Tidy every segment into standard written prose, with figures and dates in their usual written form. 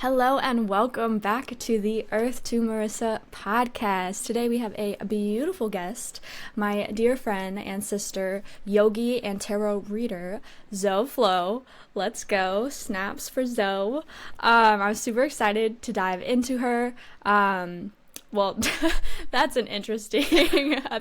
Hello and welcome back to the Earth to Marissa podcast. Today we have a beautiful guest, my dear friend and sister, yogi and tarot reader, ZOFLOW. Let's go. Snaps for Zoe. I'm super excited to dive into her. Well, that's an interesting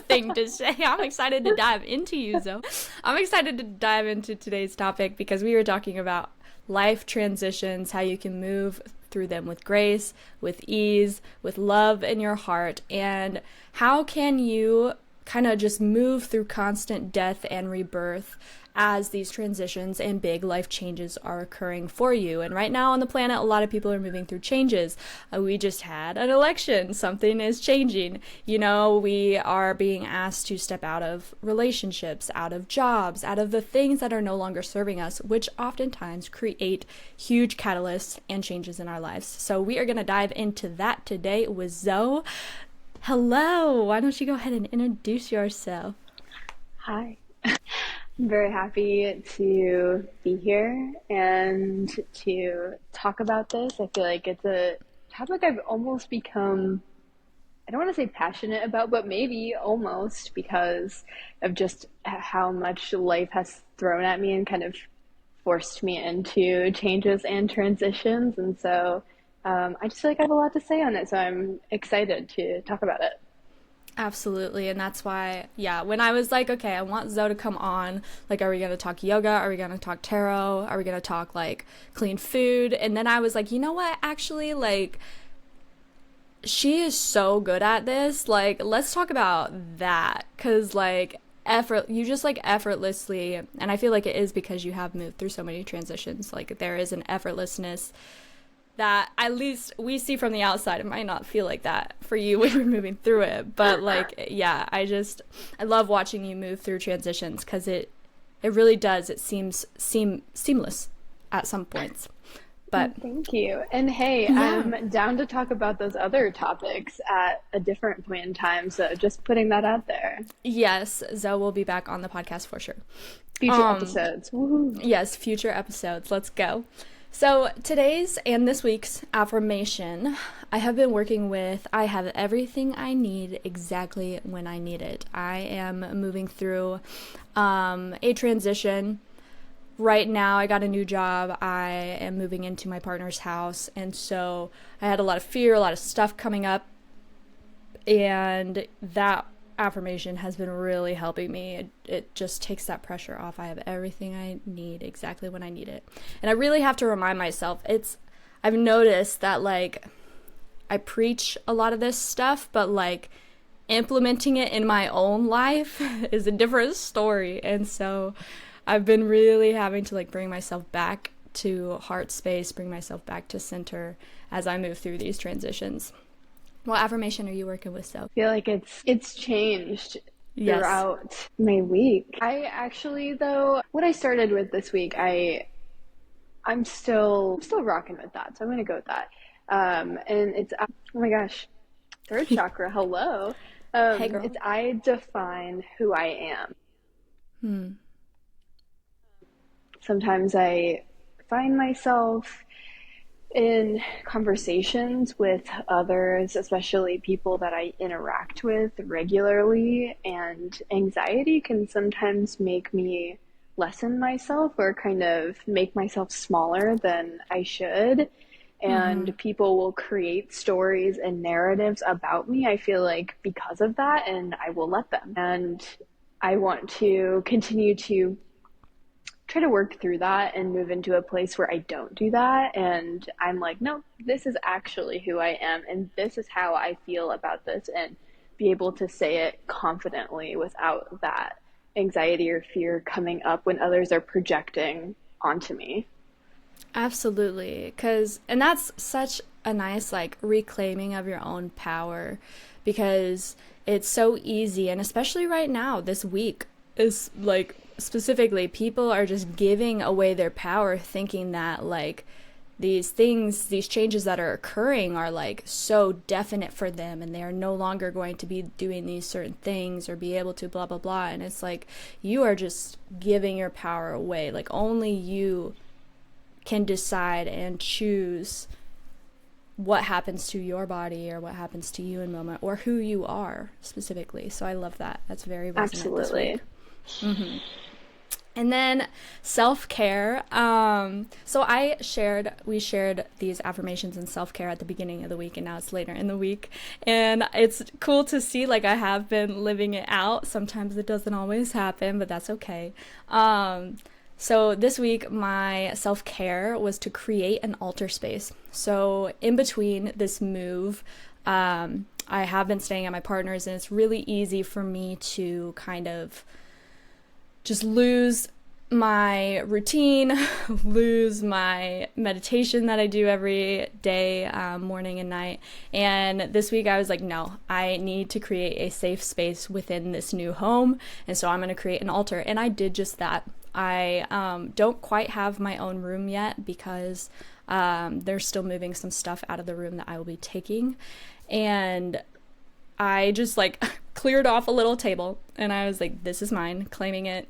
thing to say. I'm excited to dive into you, Zoe. I'm excited to dive into today's topic because we were talking about life transitions, how you can move through them with grace, with ease, with love in your heart, and how can you kind of just move through constant death and rebirth as these transitions and big life changes are occurring for you. And right now on the planet, a lot of people are moving through changes. We just had an election. Something is changing. We are being asked to step out of relationships, out of jobs, out of the things that are no longer serving us, which oftentimes create huge catalysts and changes in our lives. So we are going to dive into that today with Zoe. Hello. Why don't you go ahead and introduce yourself? Hi. I'm very happy to be here and to talk about this. I feel like it's a topic I've almost become, I don't want to say passionate about, but maybe almost, because of just how much life has thrown at me and kind of forced me into changes and transitions. And so I just feel like I have a lot to say on it. So I'm excited to talk about it. Absolutely. And that's why, when I was like, okay, I want Zoe to come on, like, are we going to talk yoga? Are we going to talk tarot? Are we going to talk like clean food? And then I was like, you know what? Actually, like, she is so good at this. Like, let's talk about that. 'Cause like you just like effortlessly, and I feel like it is because you have moved through so many transitions. Like there is an effortlessness that at least we see from the outside. It might not feel like that for you when you're moving through it, but like, I love watching you move through transitions because it really does. It seems seamless at some points. But thank you. And hey, I'm down to talk about those other topics at a different point in time. So just putting that out there. Yes, Zoe will be back on the podcast for sure. Future episodes. Woo-hoo. Yes, future episodes. Let's go. So today's and this week's affirmation, I have been working with, I have everything I need exactly when I need it. I am moving through a transition. Right now, I got a new job. I am moving into my partner's house. And so I had a lot of fear, a lot of stuff coming up. And that affirmation has been really helping me. It just takes that pressure off. I have everything I need exactly when I need it. And I really have to remind myself, I've noticed that like I preach a lot of this stuff, but like implementing it in my own life is a different story. And so I've been really having to like bring myself back to heart space, bring myself back to center as I move through these transitions. What affirmation are you working with, Zoe? I feel like it's changed throughout my week. I actually, though, what I started with this week, I'm still rocking with that, so I'm gonna go with that. And it's, oh my gosh, third chakra, hello. Hey, girl. It's I define who I am. Sometimes I find myself in conversations with others, especially people that I interact with regularly, and anxiety can sometimes make me lessen myself or kind of make myself smaller than I should. And people will create stories and narratives about me, I feel like, because of that, and I will let them. And I want to continue to try to work through that and move into a place where I don't do that. And I'm like, no, this is actually who I am, and this is how I feel about this, and be able to say it confidently without that anxiety or fear coming up when others are projecting onto me. Absolutely. And that's such a nice like reclaiming of your own power, because it's so easy. And especially right now, this week is like, specifically, people are just giving away their power, thinking that like these changes that are occurring are like so definite for them, and they are no longer going to be doing these certain things or be able to blah blah blah. And it's like you are just giving your power away. Like only you can decide and choose what happens to your body or what happens to you in moment, or who you are specifically. So I love that. That's very resonant this week. Mm-hmm. And then self-care. So we shared these affirmations and self-care at the beginning of the week, and now it's later in the week. And it's cool to see, like, I have been living it out. Sometimes it doesn't always happen, but that's okay. So this week, my self-care was to create an altar space. So in between this move, I have been staying at my partner's, and it's really easy for me to kind of just lose my routine, lose my meditation that I do every day, morning and night. And this week I was like, no, I need to create a safe space within this new home. And so I'm going to create an altar. And I did just that. I don't quite have my own room yet because they're still moving some stuff out of the room that I will be taking. And I just like cleared off a little table, and I was like, this is mine, claiming it.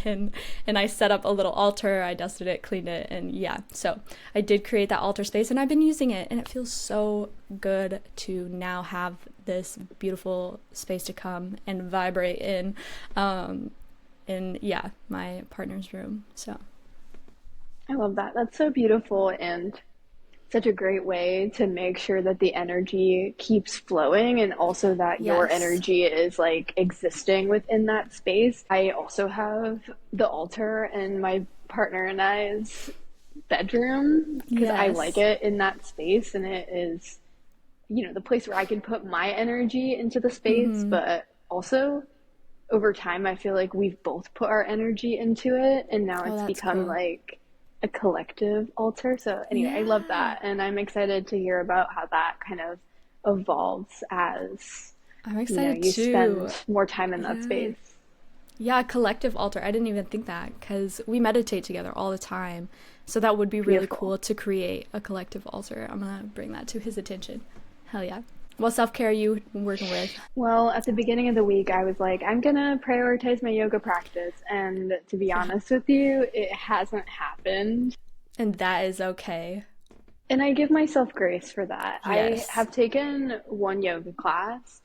and I set up a little altar. I dusted it, cleaned it, and yeah. So I did create that altar space, and I've been using it, and it feels so good to now have this beautiful space to come and vibrate in yeah, my partner's room. So I love that. That's so beautiful, and such a great way to make sure that the energy keeps flowing, and also that your energy is like existing within that space. I also have the altar in my partner and I's bedroom because I like it in that space, and it is, you know, the place where I can put my energy into the space, but also over time I feel like we've both put our energy into it, and now it's become cool. Like a collective altar. So anyway, I love that, and I'm excited to hear about how that kind of evolves as I'm excited you too. spend more time in that space. Yeah, collective altar. I didn't even think that, because we meditate together all the time, so that would be really cool to create a collective altar. I'm gonna bring that to his attention. Hell yeah. What self-care are you working with? Well, at the beginning of the week, I was like, I'm going to prioritize my yoga practice. And to be honest with you, it hasn't happened. And that is okay. And I give myself grace for that. Yes. I have taken one yoga class,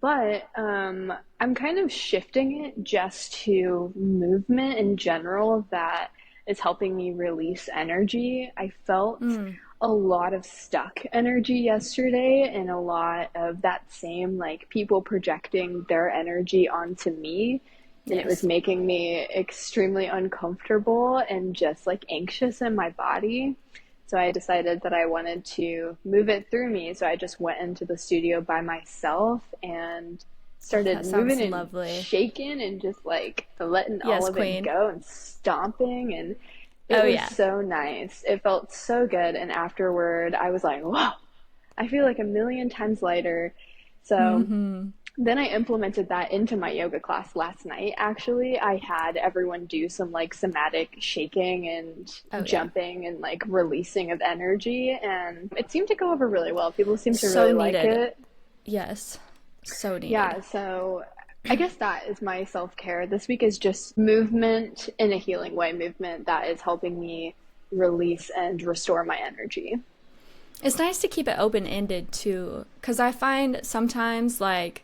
but I'm kind of shifting it just to movement in general that is helping me release energy. I felt a lot of stuck energy yesterday, and a lot of that same, like, people projecting their energy onto me. And it was making me extremely uncomfortable and just like anxious in my body. So I decided that I wanted to move it through me. So I just went into the studio by myself and started moving and shaking and just like letting all of it go and stomping, and it was so nice. It felt so good, and afterward I was like, whoa, I feel like a million times lighter. So then I implemented that into my yoga class last night. Actually, I had everyone do some like somatic shaking and jumping and like releasing of energy, and it seemed to go over really well. People seem to really like it. Yes. So needed. Yeah, so I guess that is my self-care. This week is just movement in a healing way, movement that is helping me release and restore my energy. It's nice to keep it open-ended too, because I find sometimes like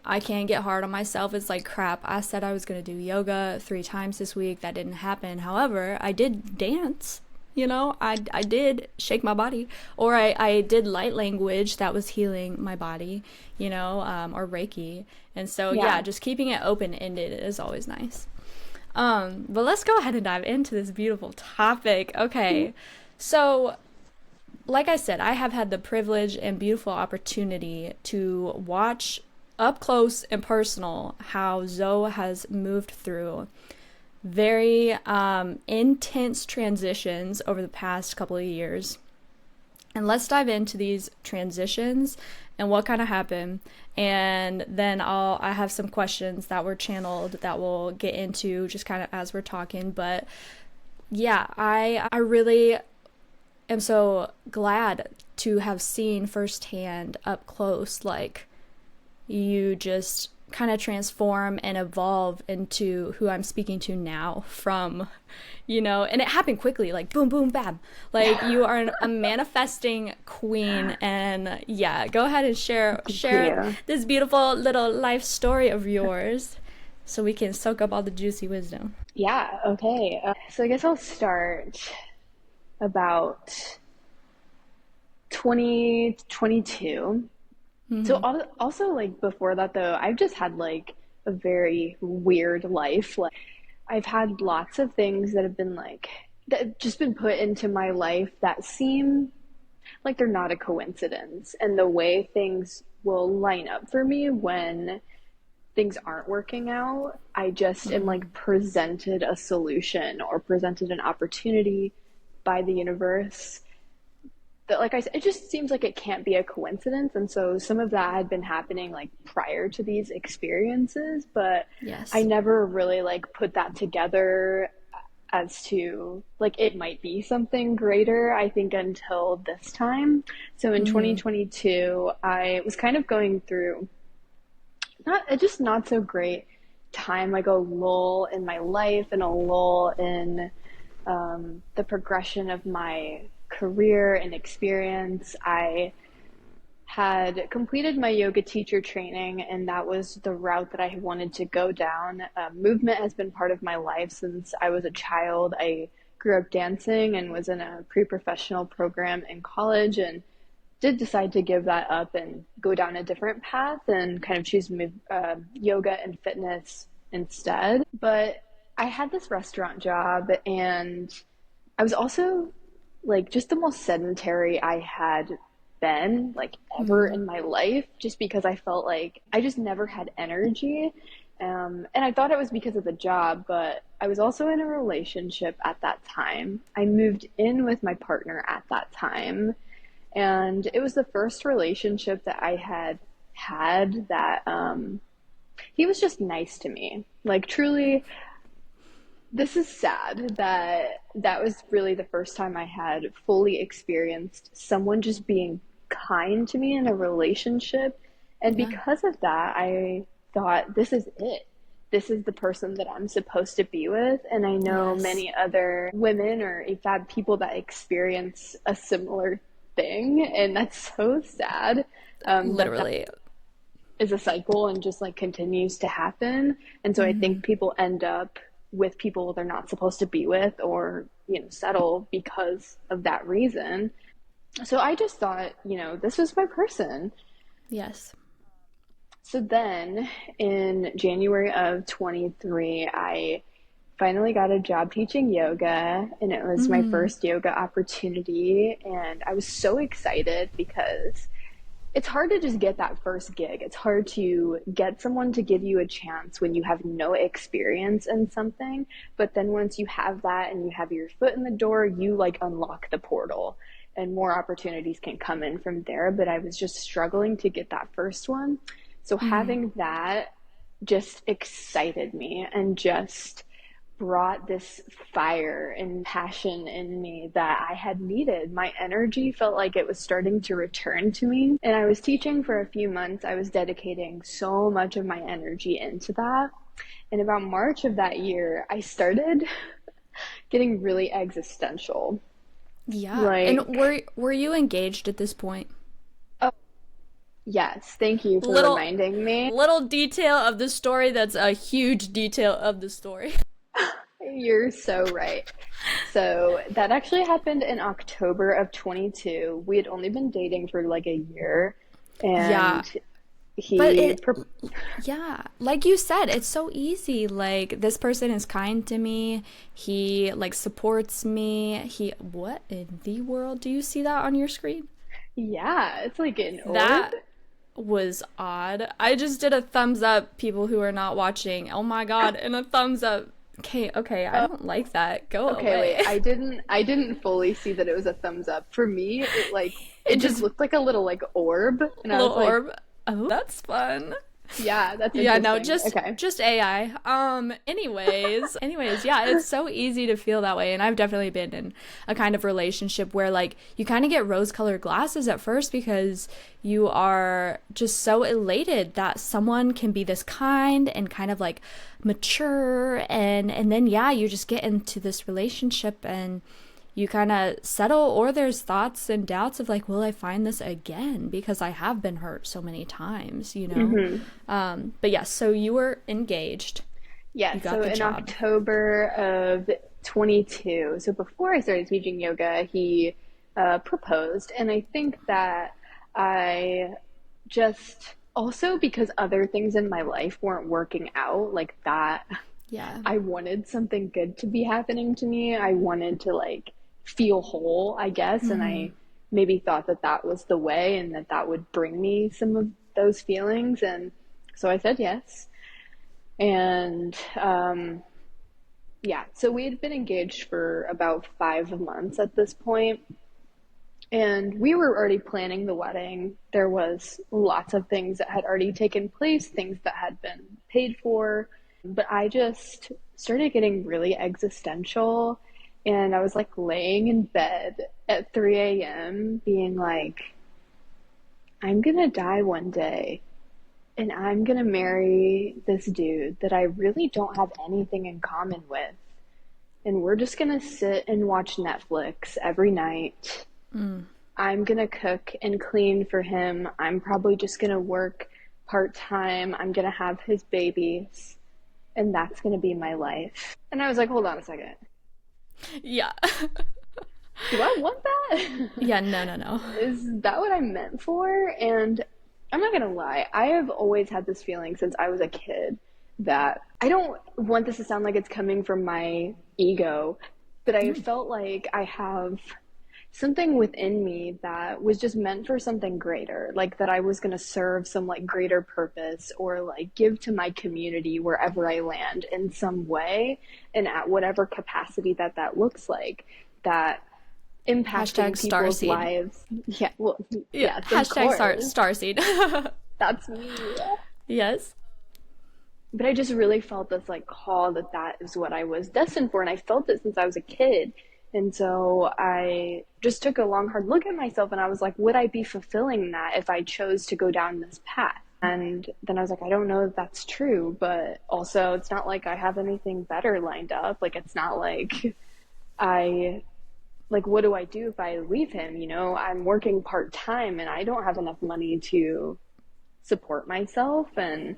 I can't get hard on myself. It's like, crap, I said I was going to do yoga 3 times this week. That didn't happen. However, I did dance. You know, I did shake my body, or I did light language that was healing my body, you know, or Reiki. And so, just keeping it open-ended is always nice. But let's go ahead and dive into this beautiful topic. Okay, so like I said, I have had the privilege and beautiful opportunity to watch up close and personal how Zoe has moved through very intense transitions over the past couple of years. And let's dive into these transitions and what kind of happened. And then I have some questions that were channeled that we'll get into just kind of as we're talking. But yeah, I really am so glad to have seen firsthand up close, like, you just kind of transform and evolve into who I'm speaking to now from, and it happened quickly, like boom, boom, bam. Like you are a manifesting queen. And yeah, go ahead and share this beautiful little life story of yours so we can soak up all the juicy wisdom. Yeah, okay. So I guess I'll start about 2022. So also, like, before that though, I've just had like a very weird life. Like, I've had lots of things that have been like that have just been put into my life that seem like they're not a coincidence, and the way things will line up for me when things aren't working out, I just am like presented a solution or presented an opportunity by the universe that, like I said, it just seems like it can't be a coincidence. And so some of that had been happening like prior to these experiences, but I never really like put that together as to like it might be something greater, I think, until this time. So in 2022, I was kind of going through not so great time, like a lull in my life and a lull in the progression of my career and experience. I had completed my yoga teacher training, and that was the route that I wanted to go down. Movement has been part of my life since I was a child. I grew up dancing and was in a pre-professional program in college, and did decide to give that up and go down a different path and kind of choose yoga and fitness instead. But I had this restaurant job, and I was also like just the most sedentary I had been like ever in my life, just because I felt like I just never had energy. And I thought it was because of the job, but I was also in a relationship at that time. I moved in with my partner at that time, and it was the first relationship that I had that he was just nice to me. Like, truly, this is sad that was really the first time I had fully experienced someone just being kind to me in a relationship. And because of that, I thought, this is it. This is the person that I'm supposed to be with. And I know many other women or AFAB people that experience a similar thing. And that's so sad. Literally. That is a cycle and just like continues to happen. And so I think people end up with people they're not supposed to be with, or, settle because of that reason. So I just thought, this was my person. Yes. So then in January of 23, I finally got a job teaching yoga, and it was my first yoga opportunity. And I was so excited because it's hard to just get that first gig. It's hard to get someone to give you a chance when you have no experience in something. But then once you have that and you have your foot in the door, you like unlock the portal and more opportunities can come in from there. But I was just struggling to get that first one. So having that just excited me and just brought this fire and passion in me that I had needed. My energy felt like it was starting to return to me. And I was teaching for a few months. I was dedicating so much of my energy into that. And about March of that year, I started getting really existential. Yeah. And were you engaged at this point? Oh, yes. Thank you for reminding me. Little detail of the story that's a huge detail of the story. You're so right. So that actually happened in October of 22. We had only been dating for like a year, and like you said, it's so easy. Like, this person is kind to me. He like supports me. What in the world? Do you see that on your screen? Yeah, it's like an orb. That was odd. I just did a thumbs up, people who are not watching. Oh my god, and a thumbs up. Okay, I don't like that. Go away. Wait, I didn't fully see that it was a thumbs up. For me, it just looked like a little like orb, and I was like, orb. Oh, that's fun. Yeah, that's Yeah, no, interesting. Okay. just AI. Anyways, yeah, it's so easy to feel that way. And I've definitely been in a kind of relationship where like you kind of get rose-colored glasses at first because you are just so elated that someone can be this kind and kind of like mature, and then yeah, you just get into this relationship and you kind of settle, or there's thoughts and doubts of like, will I find this again, because I have been hurt so many times, you know. But yes, so you were engaged. Yeah, You got so the in job. October of 22, so before I started teaching yoga, he proposed. And I think that I just also, because other things in my life weren't working out like that, Yeah. I wanted something good to be happening to me. I wanted to like feel whole, I guess. And I maybe thought that that was the way and that that would bring me some of those feelings. And so I said yes. And yeah, so we had been engaged for about 5 months at this point, and we were already planning the wedding. There was lots of things that had already taken place, things that had been paid for, but I just started getting really existential, and I was like laying in bed at 3 a.m. being like, I'm gonna die one day. And I'm gonna marry this dude that I really don't have anything in common with. And we're just gonna sit and watch Netflix every night. I'm gonna cook and clean for him. I'm probably just gonna work part-time. I'm gonna have his babies. And that's gonna be my life. And I was like, hold on a second. Yeah. Do I want that? Yeah, no. Is that what I'm meant for? And I'm not gonna lie, I have always had this feeling since I was a kid that I don't want this to sound like it's coming from my ego, but I felt like I have something within me that was just meant for something greater, like that I was gonna serve some like greater purpose or like give to my community wherever I land in some way and at whatever capacity that that looks like, that impacting people's Starseed. lives. Yeah, well, Yeah. yes, of course. Starseed. That's me. Yes. But I just really felt this like call that that is what I was destined for. And I felt it since I was a kid. And so I just took a long, hard look at myself and I was like, would I be fulfilling that if I chose to go down this path? And then I was like, I don't know if that's true, but also it's not like I have anything better lined up. Like, it's not like like, what do I do if I leave him? You know, I'm working part-time and I don't have enough money to support myself. And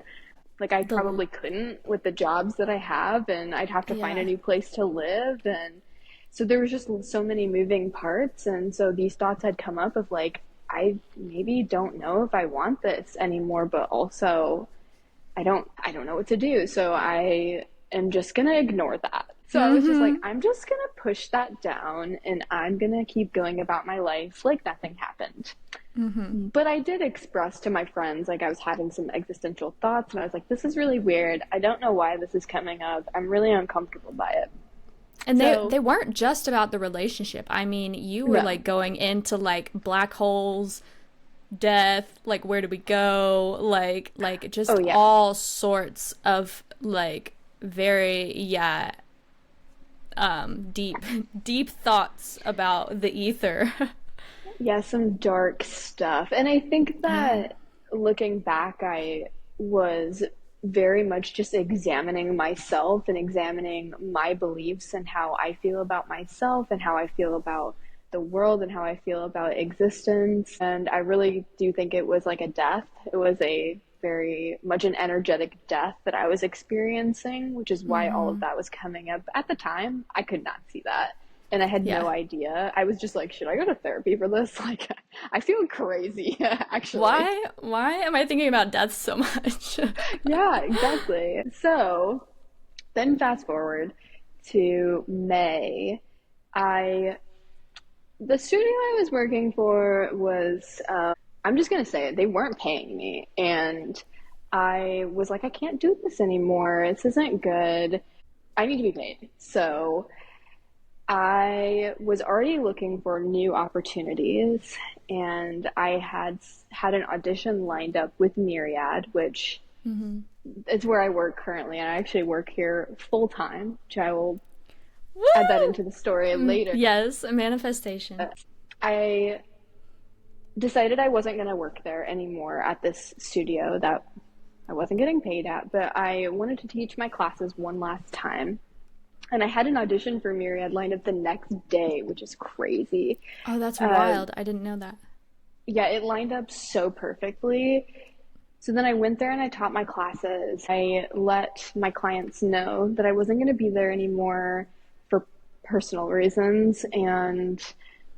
like, I probably couldn't with the jobs that I have, and I'd have to find a new place to live. And so there was just so many moving parts. And so these thoughts had come up of like, I maybe don't know if I want this anymore, but also I don't know what to do. So I am just going to ignore that. So I was just like, I'm just going to push that down and I'm going to keep going about my life like nothing happened. But I did express to my friends, like I was having some existential thoughts and I was like, this is really weird. I don't know why this is coming up. I'm really uncomfortable by it. And they weren't just about the relationship. I mean, you were like going into like black holes, death, like where do we go? Like just all sorts of like very deep thoughts about the ether. Yeah, some dark stuff. And I think that looking back, I was very much just examining myself and examining my beliefs and how I feel about myself and how I feel about the world and how I feel about existence. And I really do think it was like a death. It was a very much an energetic death that I was experiencing, which is why all of that was coming up. At the time, I could not see that. And I had no idea. I was just like, should I go to therapy for this? Like, I feel crazy, actually. Why am I thinking about death so much? Yeah, exactly. So then fast forward to May. The studio I was working for was, I'm just going to say it, they weren't paying me. And I was like, I can't do this anymore. This isn't good. I need to be paid. So I was already looking for new opportunities, and I had an audition lined up with Myriad, which Mm-hmm. It's where I work currently, and I actually work here full time, which I will Woo! add that into the story later. Yes, a manifestation. I decided I wasn't going to work there anymore at this studio that I wasn't getting paid at, but I wanted to teach my classes one last time. And I had an audition for Myriad lined up the next day, which is crazy. Oh, that's wild. I didn't know that. Yeah, it lined up so perfectly. So then I went there and I taught my classes. I let my clients know that I wasn't going to be there anymore for personal reasons, and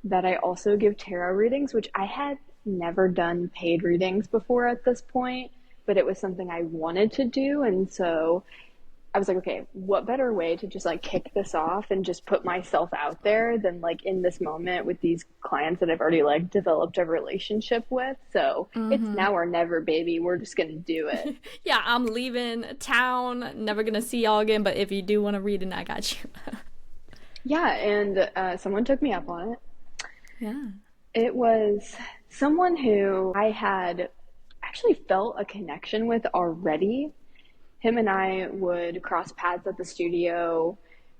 that I also give tarot readings, which I had never done paid readings before at this point, but it was something I wanted to do. And so I was like, okay, what better way to just like kick this off and just put myself out there than like in this moment with these clients that I've already like developed a relationship with. So it's now or never, baby. We're just going to do it. Yeah, I'm leaving town, never going to see y'all again, but if you do want to read it, I got you. Yeah, and someone took me up on it. Yeah. It was someone who I had actually felt a connection with already. Him and I would cross paths at the studio,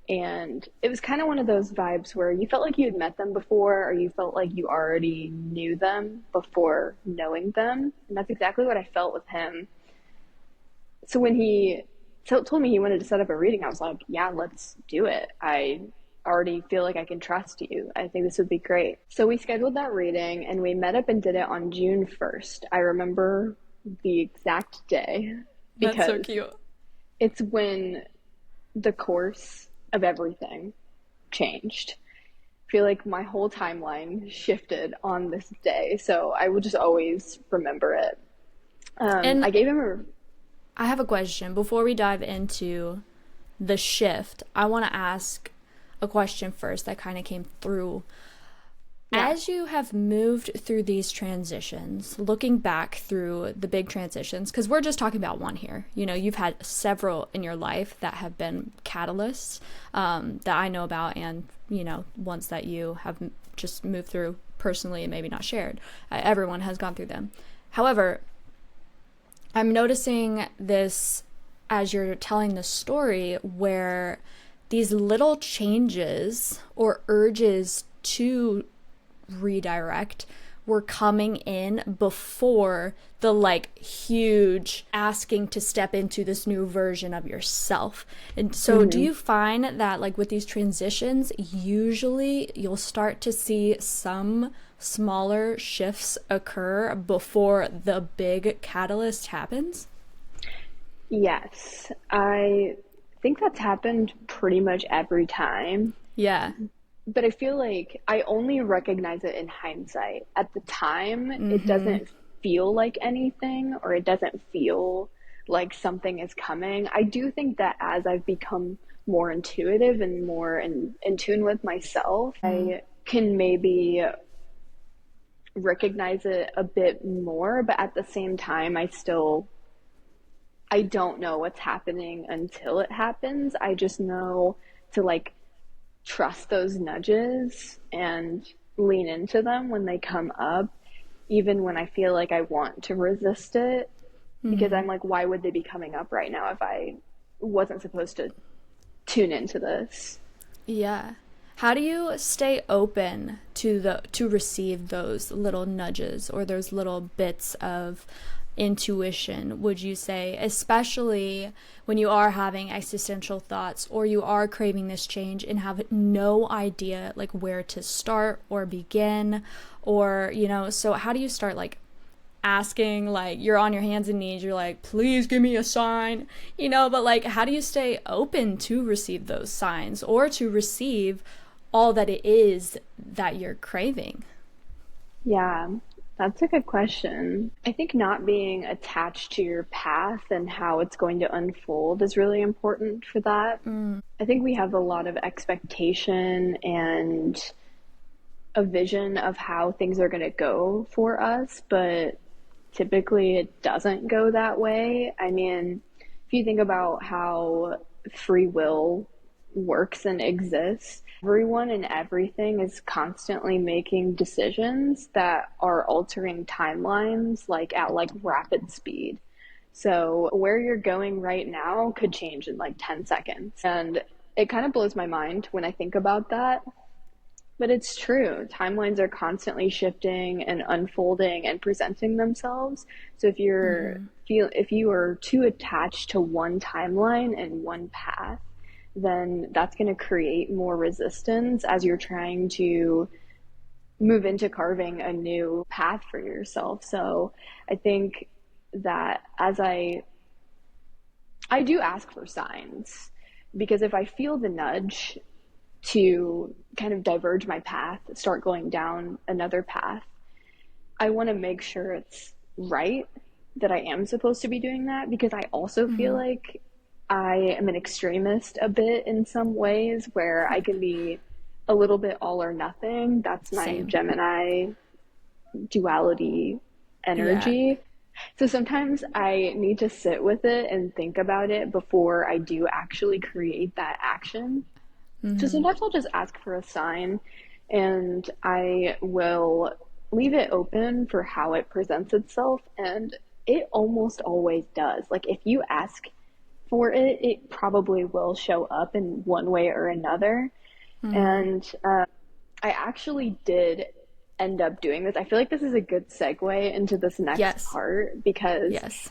and it was kind of one of those vibes where you felt like you had met them before, or you felt like you already knew them before knowing them. And that's exactly what I felt with him. So when he told me he wanted to set up a reading, I was like, yeah, let's do it. I already feel like I can trust you. I think this would be great. So we scheduled that reading, and we met up and did it on June 1st. I remember the exact day. That's so cute. It's when the course of everything changed. I feel like my whole timeline shifted on this day, so I will just always remember it. And I gave him I have a question. Before we dive into the shift, I want to ask a question first that kind of came through. Yeah. As you have moved through these transitions, looking back through the big transitions, because we're just talking about one here, you know, you've had several in your life that have been catalysts that I know about, and, you know, ones that you have just moved through personally and maybe not shared. Everyone has gone through them. However, I'm noticing this as you're telling the story where these little changes or urges to redirect were coming in before the like huge asking to step into this new version of yourself. And so do you find that like with these transitions, usually you'll start to see some smaller shifts occur before the big catalyst happens? Yes, I think that's happened pretty much every time. Yeah. But I feel like I only recognize it in hindsight. At the time, it doesn't feel like anything, or it doesn't feel like something is coming. I do think that as I've become more intuitive and more in tune with myself, I can maybe recognize it a bit more. But at the same time, I don't know what's happening until it happens. I just know to like trust those nudges and lean into them when they come up, even when I feel like I want to resist it, because I'm like, why would they be coming up right now if I wasn't supposed to tune into this? Yeah. How do you stay open to receive those little nudges or those little bits of intuition, would you say, especially when you are having existential thoughts or you are craving this change and have no idea like where to start or begin, or, you know, so how do you start like asking, like you're on your hands and knees, you're like, please give me a sign, you know, but like how do you stay open to receive those signs or to receive all that it is that you're craving? Yeah, that's a good question. I think not being attached to your path and how it's going to unfold is really important for that. I think we have a lot of expectation and a vision of how things are going to go for us, but typically it doesn't go that way. I mean, if you think about how free will works and exists, everyone and everything is constantly making decisions that are altering timelines like at like rapid speed. So where you're going right now could change in like 10 seconds. And it kind of blows my mind when I think about that. But it's true. Timelines are constantly shifting and unfolding and presenting themselves. So if if you are too attached to one timeline and one path, then that's going to create more resistance as you're trying to move into carving a new path for yourself. So I think that as I do ask for signs, because if I feel the nudge to kind of diverge my path, start going down another path, I want to make sure it's right that I am supposed to be doing that, because I also feel like I am an extremist a bit in some ways, where I can be a little bit all or nothing. That's my Same. Gemini duality energy. So sometimes I need to sit with it and think about it before I do actually create that action. So sometimes I'll just ask for a sign, and I will leave it open for how it presents itself, and it almost always does. Like if you ask for it, it probably will show up in one way or another. And I actually did end up doing this. I feel like this is a good segue into this next part, because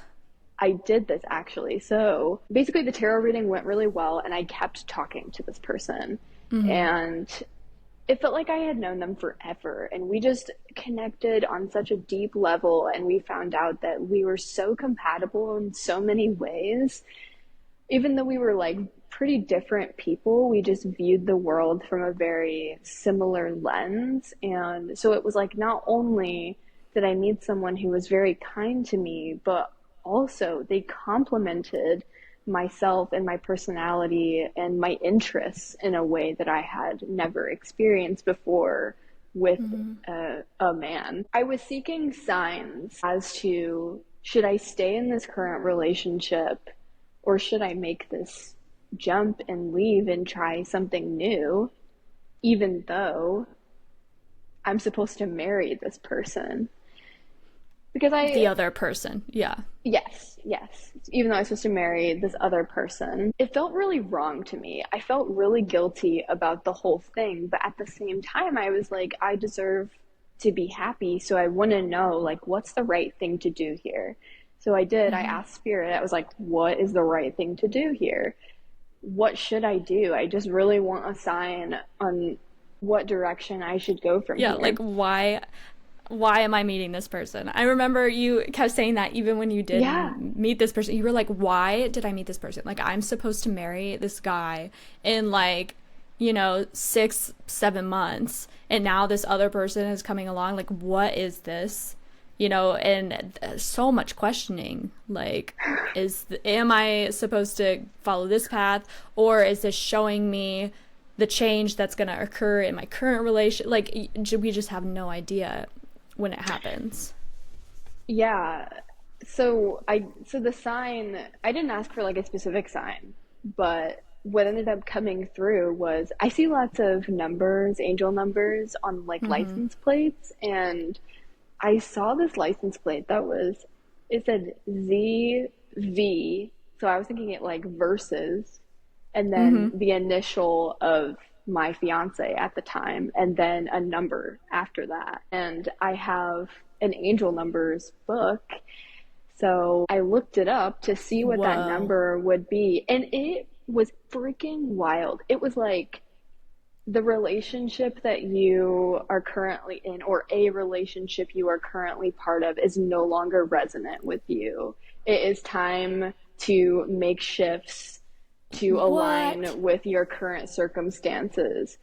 I did this actually. So basically the tarot reading went really well, and I kept talking to this person, and it felt like I had known them forever, and we just connected on such a deep level, and we found out that we were so compatible in so many ways. Even though we were like pretty different people, we just viewed the world from a very similar lens. And so it was like, not only did I meet someone who was very kind to me, but also they complemented myself and my personality and my interests in a way that I had never experienced before with a man. I was seeking signs as to, should I stay in this current relationship, or should I make this jump and leave and try something new, even though I'm supposed to marry this person? Because the other person, yes, even though I was supposed to marry this other person, it felt really wrong to me. I felt really guilty about the whole thing, but at the same time, I was like, I deserve to be happy, so I want to know, like, what's the right thing to do here? So I did. I asked Spirit. I was like, what is the right thing to do here? What should I do? I just really want a sign on what direction I should go from here. Like, why am I meeting this person? I remember you kept saying that even when you didn't meet this person. You were like, why did I meet this person? Like, I'm supposed to marry this guy in 6-7 months, and now this other person is coming along. Like, what is this? And so much questioning. Like, am I supposed to follow this path, or is this showing me the change that's going to occur in my current relation? Like, we just have no idea when it happens. So the sign, I didn't ask for like a specific sign, but what ended up coming through was, I see lots of numbers, angel numbers on like license plates, and I saw this license plate it said ZV, so I was thinking it like versus, and then the initial of my fiance at the time, and then a number after that. And I have an angel numbers book, so I looked it up to see what that number would be, and it was freaking wild. It was like, the relationship that you are currently in, or a relationship you are currently part of, is no longer resonant with you. It is time to make shifts to align with your current circumstances.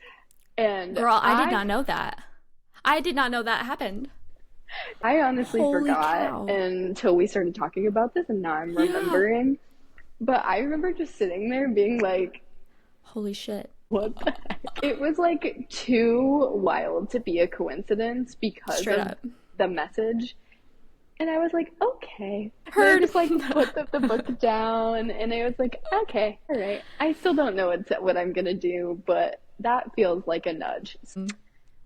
And girl, I did not know that. I did not know that happened. I honestly forgot until we started talking about this, and now I'm remembering. But I remember just sitting there being like, holy shit. What the heck? It was like too wild to be a coincidence because of the message. And I was like, okay. I just like put the book down, and I was like, okay, all right. I still don't know what I'm going to do, but that feels like a nudge.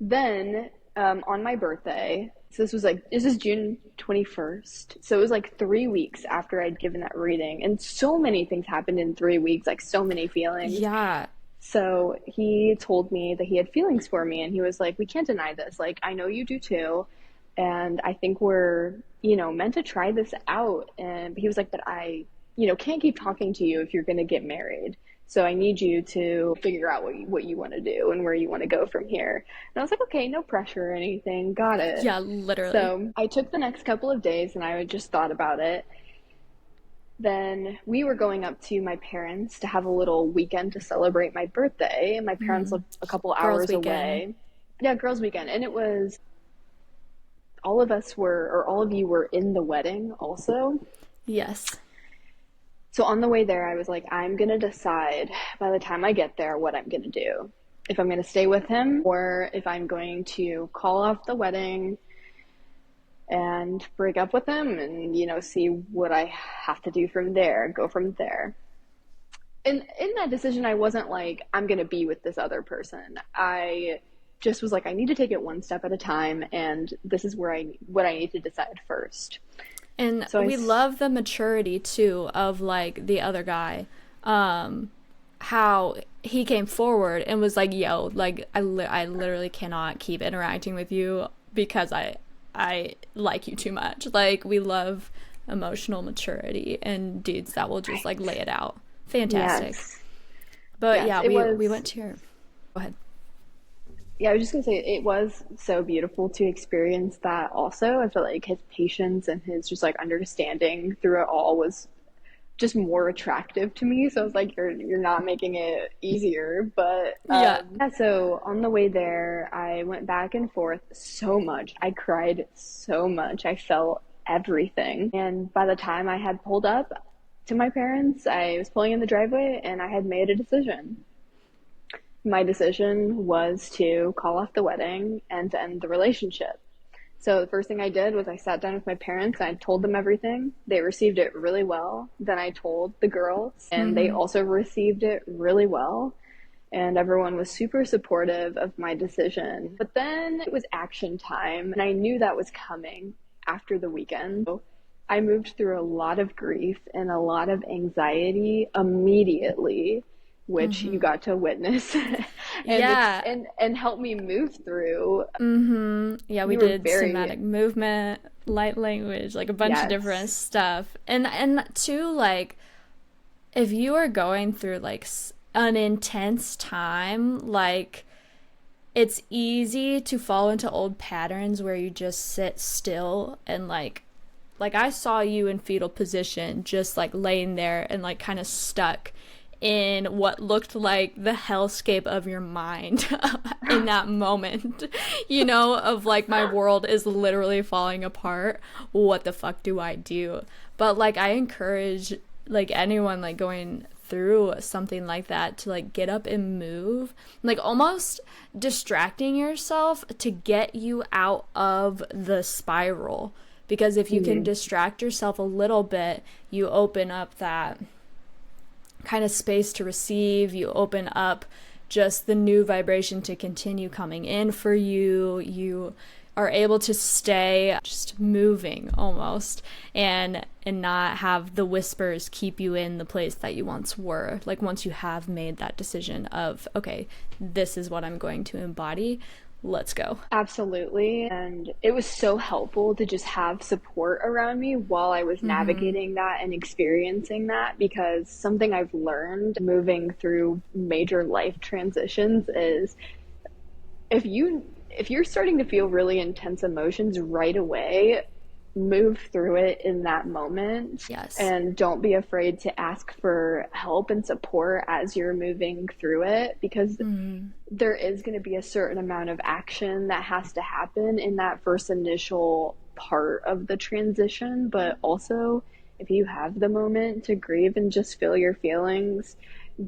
Then on my birthday. So this is June 21st. So it was like 3 weeks after I'd given that reading. And so many things happened in 3 weeks, like so many feelings. Yeah. So he told me that he had feelings for me, and he was like, we can't deny this. Like, I know you do too. And I think we're, meant to try this out. And he was like, but I, can't keep talking to you if you're going to get married. So I need you to figure out what you want to do and where you want to go from here. And I was like, okay, no pressure or anything. Got it. Yeah, literally. So I took the next couple of days and I just thought about it. Then we were going up to my parents to have a little weekend to celebrate my birthday. And my parents lived a couple hours away. Yeah, girls' weekend. And it was, all of you were in the wedding also. Yes. So on the way there, I was like, I'm going to decide by the time I get there what I'm going to do. If I'm going to stay with him or if I'm going to call off the wedding and break up with him and, see what I have to do from there, go from there. And in that decision, I wasn't like, I'm going to be with this other person. I just was like, I need to take it one step at a time. And this is what I need to decide first. And so we love the maturity too of like the other guy, how he came forward and was like, yo, like I literally cannot keep interacting with you because I like you too much. Like, we love emotional maturity and dudes that will just like lay it out. Fantastic. Yes. But yes, we went to your, go ahead. Yeah, I was just gonna say, it was so beautiful to experience that also. I felt like his patience and his just like understanding through it all was just more attractive to me. So I was like, you're not making it easier. But yeah, so on the way there, I went back and forth so much. I cried so much. I felt everything. And by the time I had pulled up to my parents, I was pulling in the driveway and I had made a decision. My decision was to call off the wedding and to end the relationship. So the first thing I did was I sat down with my parents and I told them everything. They received it really well. Then I told the girls and they also received it really well. And everyone was super supportive of my decision. But then it was action time and I knew that was coming after the weekend. So I moved through a lot of grief and a lot of anxiety immediately, which you got to witness and help me move through. Yeah, we did somatic movement, light language, like a bunch of different stuff. And too, like, if you are going through like an intense time, like, it's easy to fall into old patterns where you just sit still and like I saw you in fetal position, just like laying there and like kind of stuck in what looked like the hellscape of your mind in that moment, of like, my world is literally falling apart. What the fuck do I do? But like, I encourage like anyone like going through something like that to like get up and move, like almost distracting yourself to get you out of the spiral. Because if you can distract yourself a little bit, you open up that kind of space to receive, you open up just the new vibration to continue coming in for you. You are able to stay just moving almost and not have the whispers keep you in the place that you once were. Like, once you have made that decision of, okay, this is what I'm going to embody, let's go. Absolutely. And it was so helpful to just have support around me while I was navigating that and experiencing that, because something I've learned moving through major life transitions is if you're starting to feel really intense emotions right away, move through it in that moment. Yes. And don't be afraid to ask for help and support as you're moving through it, because there is going to be a certain amount of action that has to happen in that first initial part of the transition. But also, if you have the moment to grieve and just feel your feelings,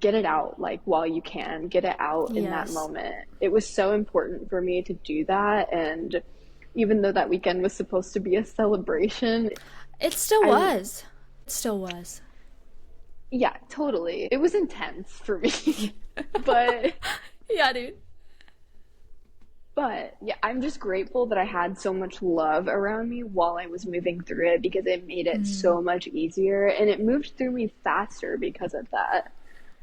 get it out, like, while you can, get it out in that moment. It was so important for me to do that. And even though that weekend was supposed to be a celebration, it still was. It still was. Yeah, totally. It was intense for me. But yeah, dude. But yeah, I'm just grateful that I had so much love around me while I was moving through it, because it made it so much easier, and it moved through me faster because of that.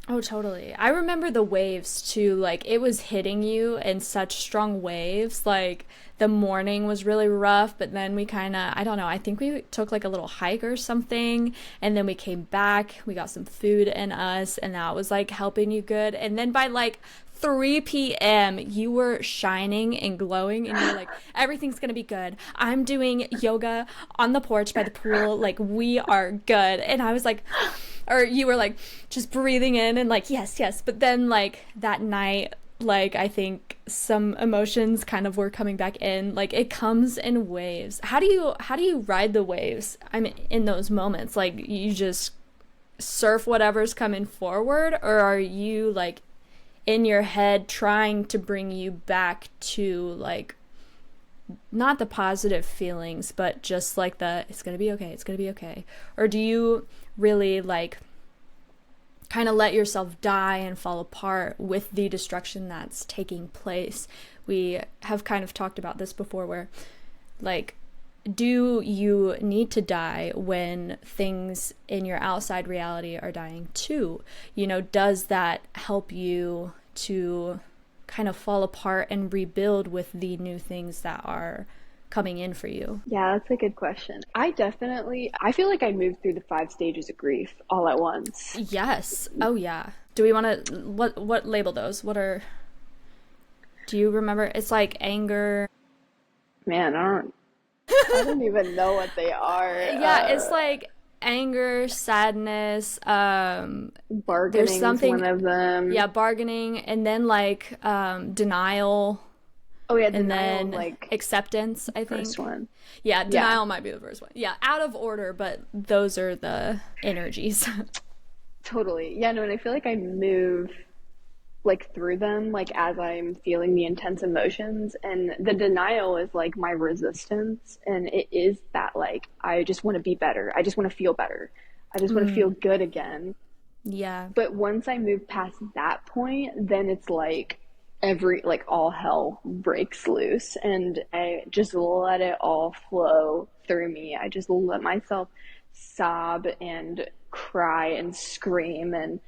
Oh, totally. I remember the waves too. Like, it was hitting you in such strong waves. Like, the morning was really rough, but then we kind of, I don't know, I think we took like a little hike or something, and then we came back, we got some food in us, and that was like helping you good. And then by like 3 p.m., you were shining and glowing, and you're like, everything's gonna be good. I'm doing yoga on the porch by the pool. Like, we are good. And I was like, or you were like just breathing in and like, yes, yes. But then like that night, like, I think some emotions kind of were coming back in. Like, it comes in waves. How do you ride the waves? I mean, in those moments, like, you just surf whatever's coming forward, or are you like in your head trying to bring you back to like not the positive feelings, but just like the it's gonna be okay, it's gonna be okay? Or do you really like kind of let yourself die and fall apart with the destruction that's taking place? We have kind of talked about this before, where like, do you need to die when things in your outside reality are dying too? You know, does that help you to kind of fall apart and rebuild with the new things that are coming in for you? Yeah, that's a good question. I feel like I moved through the 5 stages of grief all at once. Yes. Oh yeah. Do we want to, what label those? Do you remember? It's like anger. Man, I don't even know what they are. Yeah, it's like anger, sadness, bargaining is one of them. Yeah, bargaining, and then like denial. Oh yeah, and denial, then like acceptance, I think. First one. Yeah, denial might be the first one. Yeah, out of order, but those are the energies. Totally. Yeah, no, and I feel like I move like through them, like as I'm feeling the intense emotions, and the denial is like my resistance, and it is that like I just want to be better. I just want to feel better. I just want to feel good again. Yeah. But once I move past that point, then it's like all hell breaks loose, and I just let it all flow through me. I just let myself sob and cry and scream and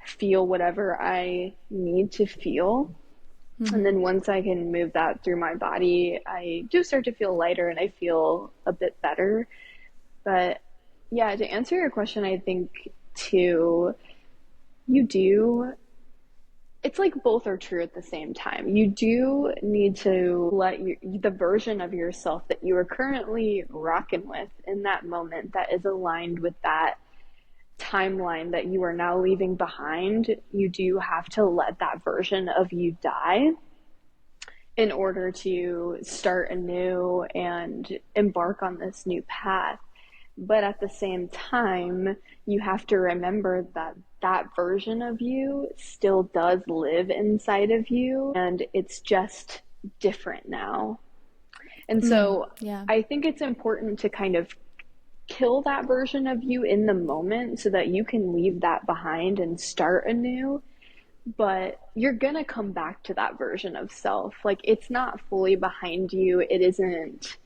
feel whatever I need to feel. And then once I can move that through my body, I do start to feel lighter and I feel a bit better. But yeah, to answer your question, I think too, it's like both are true at the same time. You do need to let the version of yourself that you are currently rocking with in that moment, that is aligned with that timeline that you are now leaving behind, you do have to let that version of you die in order to start anew and embark on this new path. But at the same time, you have to remember that that version of you still does live inside of you, and it's just different now. And so I think it's important to kind of kill that version of you in the moment so that you can leave that behind and start anew. But you're gonna come back to that version of self. Like, it's not fully behind you. It isn't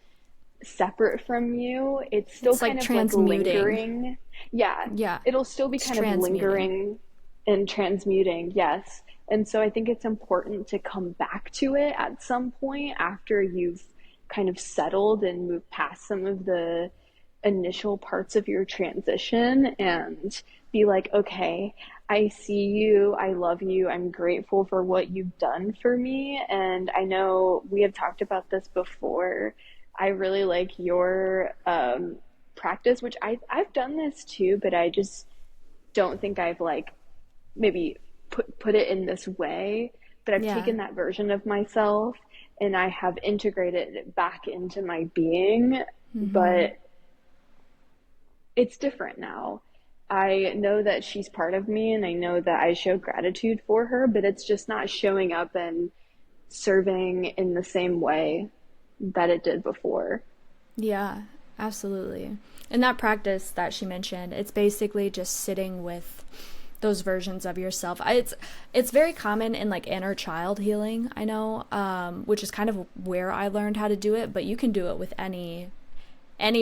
separate from you. It's still kind of like lingering. Yeah. It'll still be kind of lingering and transmuting. Yes. And so I think it's important to come back to it at some point after you've kind of settled and moved past some of the initial parts of your transition, and be like, okay, I see you, I love you, I'm grateful for what you've done for me. And I know we have talked about this before. I really like your practice, which I've done this too, but I just don't think I've like maybe put it in this way. But I've taken that version of myself and I have integrated it back into my being. But it's different now. I know that she's part of me and I know that I show gratitude for her, but it's just not showing up and serving in the same way that it did before. Yeah, absolutely. And that practice that she mentioned, it's basically just sitting with those versions of yourself. It's very common in like inner child healing, I know, which is kind of where I learned how to do it, but you can do it with any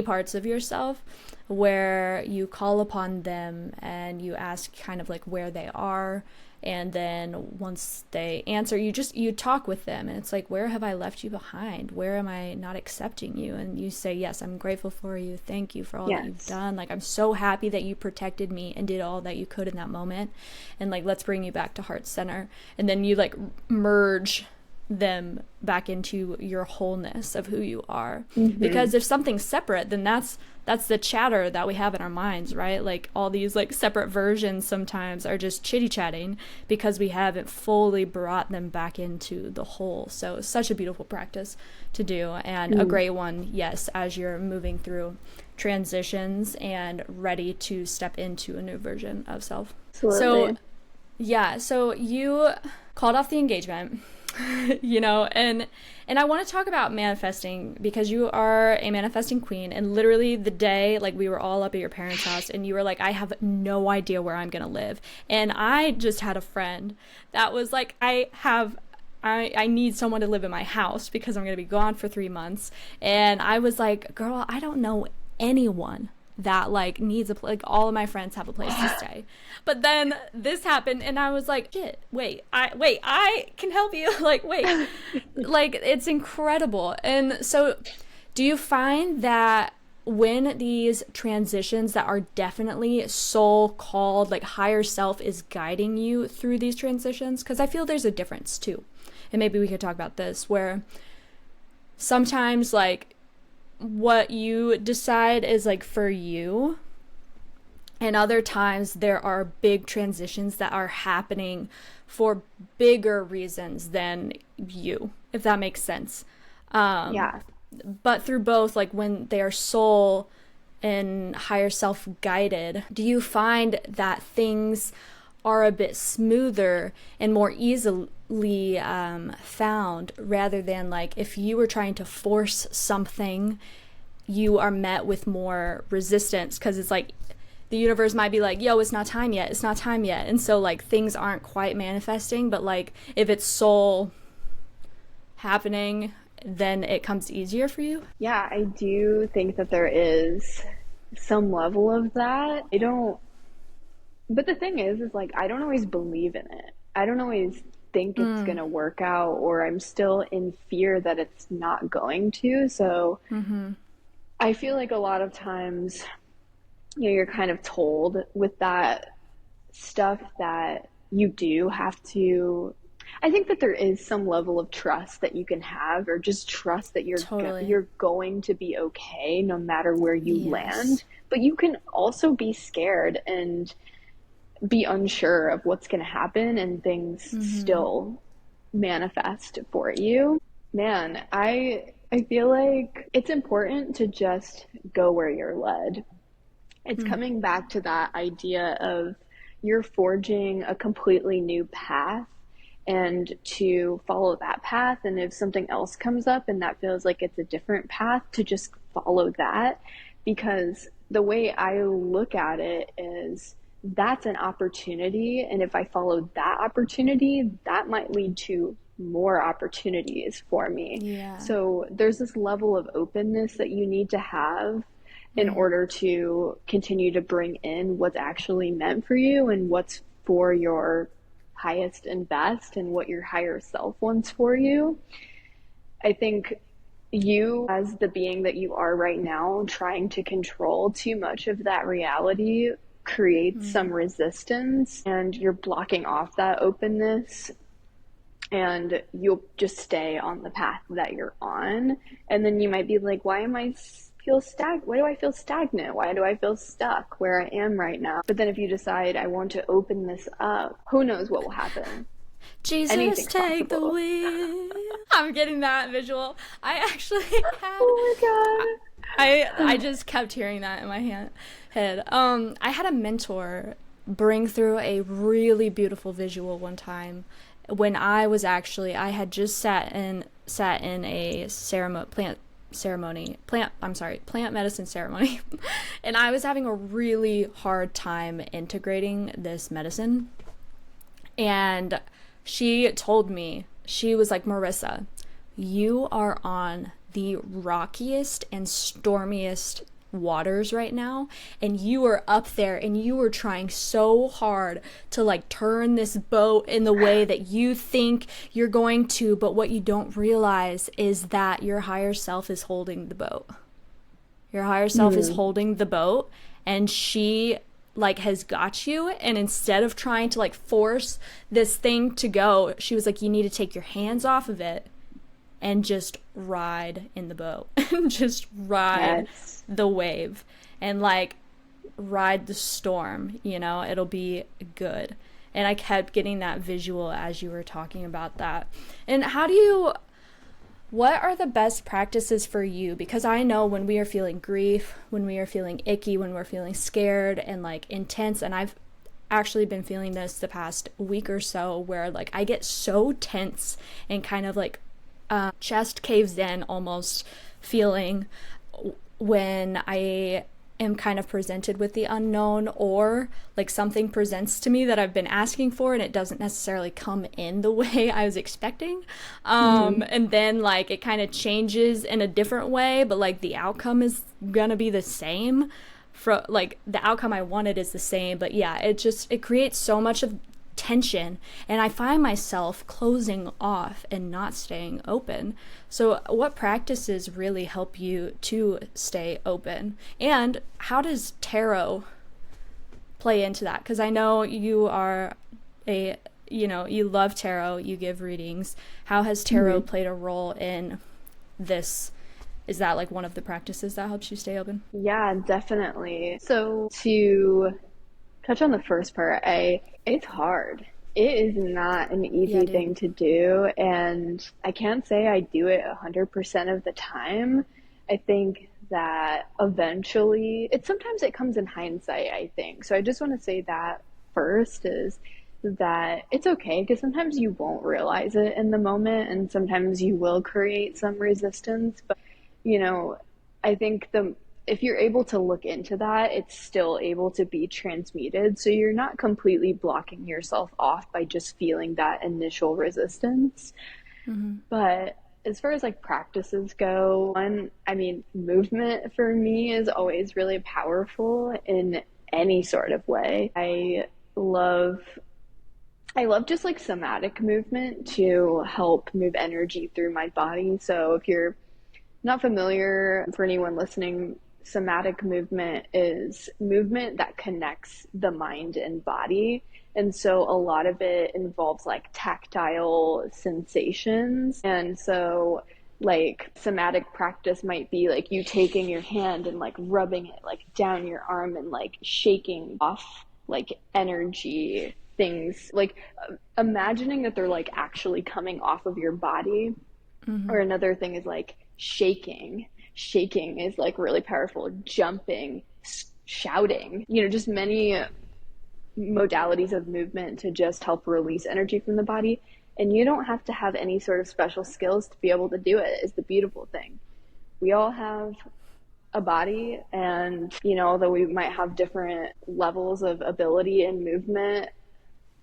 parts of yourself, where you call upon them and you ask kind of like where they are, and then once they answer, you talk with them, and it's like, where have I left you behind? Where am I not accepting you? And you say, yes, I'm grateful for you, thank you for all that you've done, like I'm so happy that you protected me and did all that you could in that moment, and like let's bring you back to heart center. And then you like merge them back into your wholeness of who you are. Because if something's separate, then that's the chatter that we have in our minds, right? Like all these like separate versions sometimes are just chitty chatting because we haven't fully brought them back into the whole. So it's such a beautiful practice to do, and a great one, yes, as you're moving through transitions and ready to step into a new version of self. Absolutely. So you called off the engagement, you know, and I want to talk about manifesting, because you are a manifesting queen, and literally the day like we were all up at your parents' house and you were like, I have no idea where I'm gonna live, and I just had a friend that was like, I need someone to live in my house because I'm gonna be gone for 3 months, and I was like, girl, I don't know anyone that like needs like all of my friends have a place to stay. But then this happened and I was like, shit, I can help you. like it's incredible. And so do you find that when these transitions that are definitely soul called, like higher self is guiding you through these transitions? Because I feel there's a difference too, and maybe we could talk about this, where sometimes like what you decide is like for you, and other times there are big transitions that are happening for bigger reasons than you, if that makes sense. But through both, like when they are soul and higher self guided, do you find that things are a bit smoother and more easily found, rather than like if you were trying to force something, you are met with more resistance because it's like the universe might be like, yo, it's not time yet, and so like things aren't quite manifesting. But like if it's soul happening, then it comes easier for you. Yeah, I do think that there is some level of that. But the thing is like, I don't always believe in it. I don't always think it's going to work out, or I'm still in fear that it's not going to. So I feel like a lot of times, you know, you're kind of told with that stuff that you do have to, I think that there is some level of trust that you can have, or just trust that you're going to be okay no matter where you land. But you can also be scared and be unsure of what's going to happen, and things still manifest for you. Man, I feel like it's important to just go where you're led. It's coming back to that idea of you're forging a completely new path, and to follow that path. And if something else comes up and that feels like it's a different path, to just follow that. Because the way I look at it is, that's an opportunity, and if I follow that opportunity, that might lead to more opportunities for me. So there's this level of openness that you need to have in order to continue to bring in what's actually meant for you, and what's for your highest and best, and what your higher self wants for you. I think you, as the being that you are right now, trying to control too much of that reality creates some resistance, and you're blocking off that openness, and you'll just stay on the path that you're on. And then you might be like, why do I feel stagnant? Why do I feel stuck where I am right now? But then if you decide, I want to open this up, who knows what will happen? Jesus, Anything's take possible. the wheel. I'm getting that visual. I actually had, oh my god, I just kept hearing that in my head. I had a mentor bring through a really beautiful visual one time when I had just sat in a ceremony, plant medicine ceremony. And I was having a really hard time integrating this medicine. And she told me, she was like, Marissa, you are on the rockiest and stormiest waters right now, and you are up there and you are trying so hard to like turn this boat in the way that you think you're going to, but what you don't realize is that your higher self is holding the boat. Your higher self is holding the boat, and she like has got you. And instead of trying to like force this thing to go, she was like, you need to take your hands off of it and just ride in the boat and just ride the wave and like ride the storm, you know, it'll be good. And I kept getting that visual as you were talking about that. And what are the best practices for you? Because I know when we are feeling grief, when we are feeling icky, when we're feeling scared and like intense, and I've actually been feeling this the past week or so, where like I get so tense and kind of like chest caves in almost feeling when I am kind of presented with the unknown, or like something presents to me that I've been asking for and it doesn't necessarily come in the way I was expecting. And then like it kind of changes in a different way, but like the outcome is gonna be the same. Like the outcome I wanted is the same, but yeah, it creates so much of tension, and I find myself closing off and not staying open. So what practices really help you to stay open, and how does tarot play into that? Because I know you are you love tarot, you give readings. How has tarot played a role in this? Is that like one of the practices that helps you stay open? Yeah, definitely. So to touch on the first part, it's hard. It is not an easy thing to do, and I can't say I do it 100% of the time. I think that eventually, sometimes it comes in hindsight, I think. So I just want to say that first is that it's okay, because sometimes you won't realize it in the moment, and sometimes you will create some resistance. But, you know, I think if you're able to look into that, it's still able to be transmuted. So you're not completely blocking yourself off by just feeling that initial resistance. But as far as like practices go, movement for me is always really powerful in any sort of way. I love just like somatic movement to help move energy through my body. So if you're not familiar, for anyone listening, somatic movement is movement that connects the mind and body. And so a lot of it involves like tactile sensations. And so like somatic practice might be like you taking your hand and like rubbing it like down your arm and like shaking off like energy things, like imagining that they're like actually coming off of your body. Or another thing is like shaking is like really powerful. Jumping, shouting, just many modalities of movement to just help release energy from the body. And you don't have to have any sort of special skills to be able to do it, is the beautiful thing. We all have a body, and although we might have different levels of ability and movement,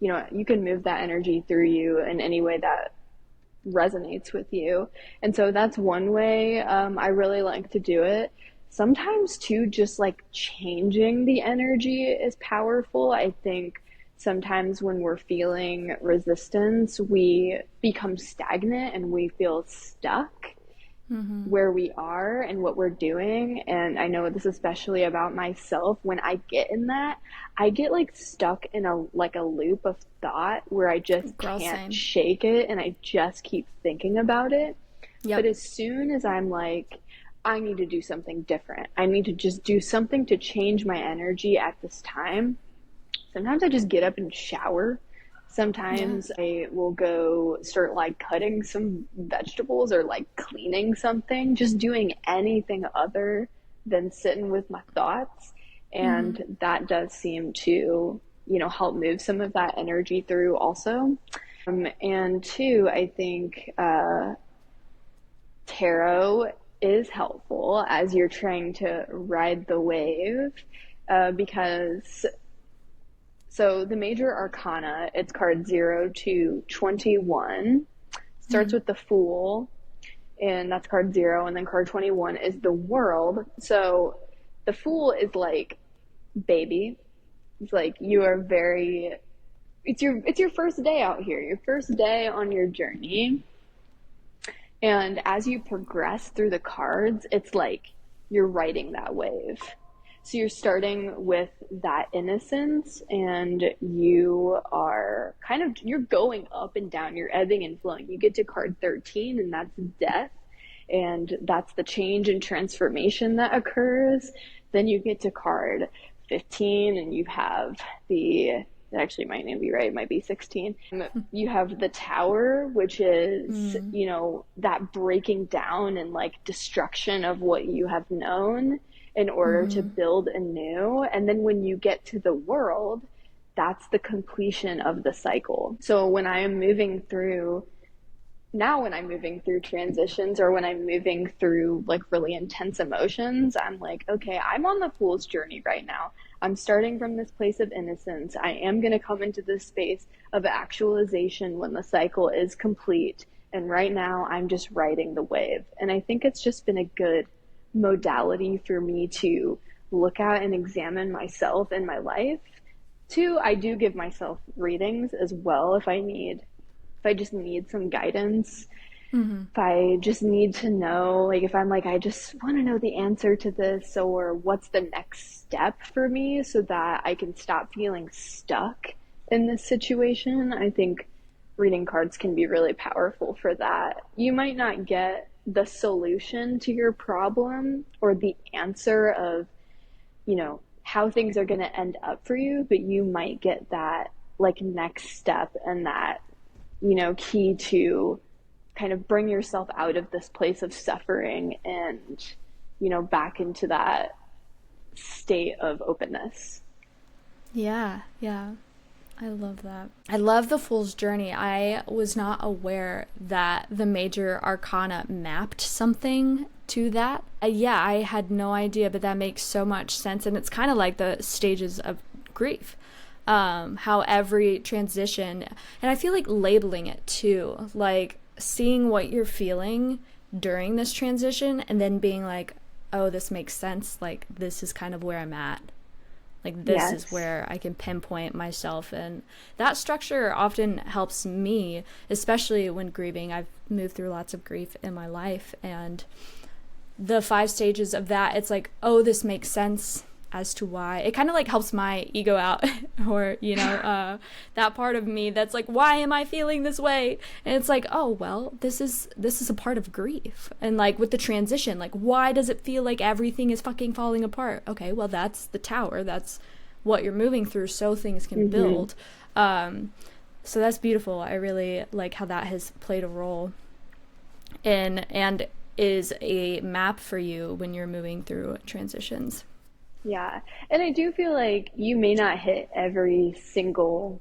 you can move that energy through you in any way that resonates with you. And so that's one way I really like to do it. Sometimes too, just like changing the energy is powerful. I think sometimes when we're feeling resistance, we become stagnant and we feel stuck where we are and what we're doing. And I know this especially about myself. When I get in that, I get like stuck in a loop of thought where I just can't shake it, and I just keep thinking about it. But as soon as I'm like, I need to do something different, I need to just do something to change my energy at this time. Sometimes I just get up and shower. Sometimes I will go start like cutting some vegetables or like cleaning something, just doing anything other than sitting with my thoughts. And that does seem to, help move some of that energy through also. And two, I think tarot is helpful as you're trying to ride the wave, because so the major arcana, it's card 0 to 21, starts with the Fool, and that's card 0, and then card 21 is the World. So the Fool is like baby. It's like you are very, it's your first day out here, your first day on your journey. And as you progress through the cards, it's like you're riding that wave. So you're starting with that innocence, and you are you're going up and down, you're ebbing and flowing. You get to card 13, and that's death. And that's the change and transformation that occurs. Then you get to card 15, and you have it actually might not be right, it might be 16. You have the Tower, which is, that breaking down and like destruction of what you have known in order to build anew. And then when you get to the World, that's the completion of the cycle. So when I'm moving through transitions, or when I'm moving through like really intense emotions, I'm like, okay, I'm on the Fool's journey right now. I'm starting from this place of innocence. I am going to come into this space of actualization when the cycle is complete. And right now I'm just riding the wave. And I think it's just been a good modality for me to look at and examine myself and my life. 2, I do give myself readings as well if I just need some guidance. If I just need to know, like if I'm like, I just want to know the answer to this, or what's the next step for me so that I can stop feeling stuck in this situation, I think reading cards can be really powerful for that. You might not get the solution to your problem or the answer of, how things are going to end up for you, but you might get that like next step and that, key to kind of bring yourself out of this place of suffering and, back into that state of openness. Yeah. I love that. I love the Fool's Journey. I was not aware that the major arcana mapped something to that. I had no idea, but that makes so much sense. And it's kind of like the stages of grief. How every transition, and I feel like labeling it too, like seeing what you're feeling during this transition and then being like, oh, this makes sense. Like, this is kind of where I'm at. Like, this is where I can pinpoint myself. And that structure often helps me, especially when grieving. I've moved through lots of grief in my life. And the 5 stages of that, it's like, oh, this makes sense as to why. It kind of like helps my ego out, or that part of me that's like, why am I feeling this way? And it's like, oh well, this is a part of grief. And like with the transition, like, why does it feel like everything is fucking falling apart? Okay, well, that's the Tower, that's what you're moving through, so things can build. So that's beautiful. I really like how that has played a role in and is a map for you when you're moving through transitions. Yeah. And I do feel like you may not hit every single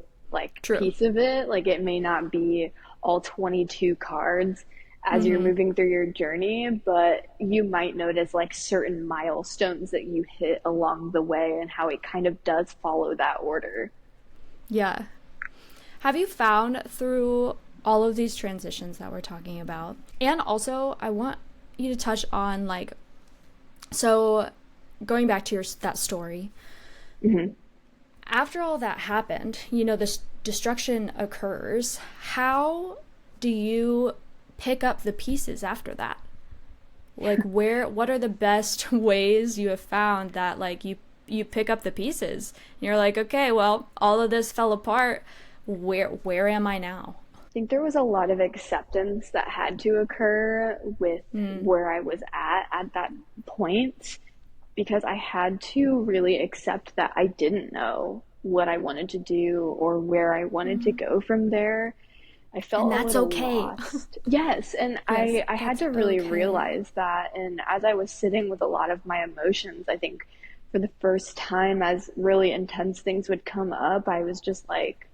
piece of it. Like, it may not be all 22 cards as you're moving through your journey, but you might notice like certain milestones that you hit along the way and how it kind of does follow that order. Yeah. Have you found through all of these transitions that we're talking about, and also I want you to touch on like, so going back to that story, after all that happened, this destruction occurs. How do you pick up the pieces after that? Like, what are the best ways you have found that like you pick up the pieces and you're like, okay, well, all of this fell apart. Where am I now? I think there was a lot of acceptance that had to occur with where I was at that point, because I had to really accept that I didn't know what I wanted to do or where I wanted to go from there. I felt and that's a little okay. lost. Yes, and yes, I had to really realize that. And as I was sitting with a lot of my emotions, I think for the first time, as really intense things would come up, I was just like,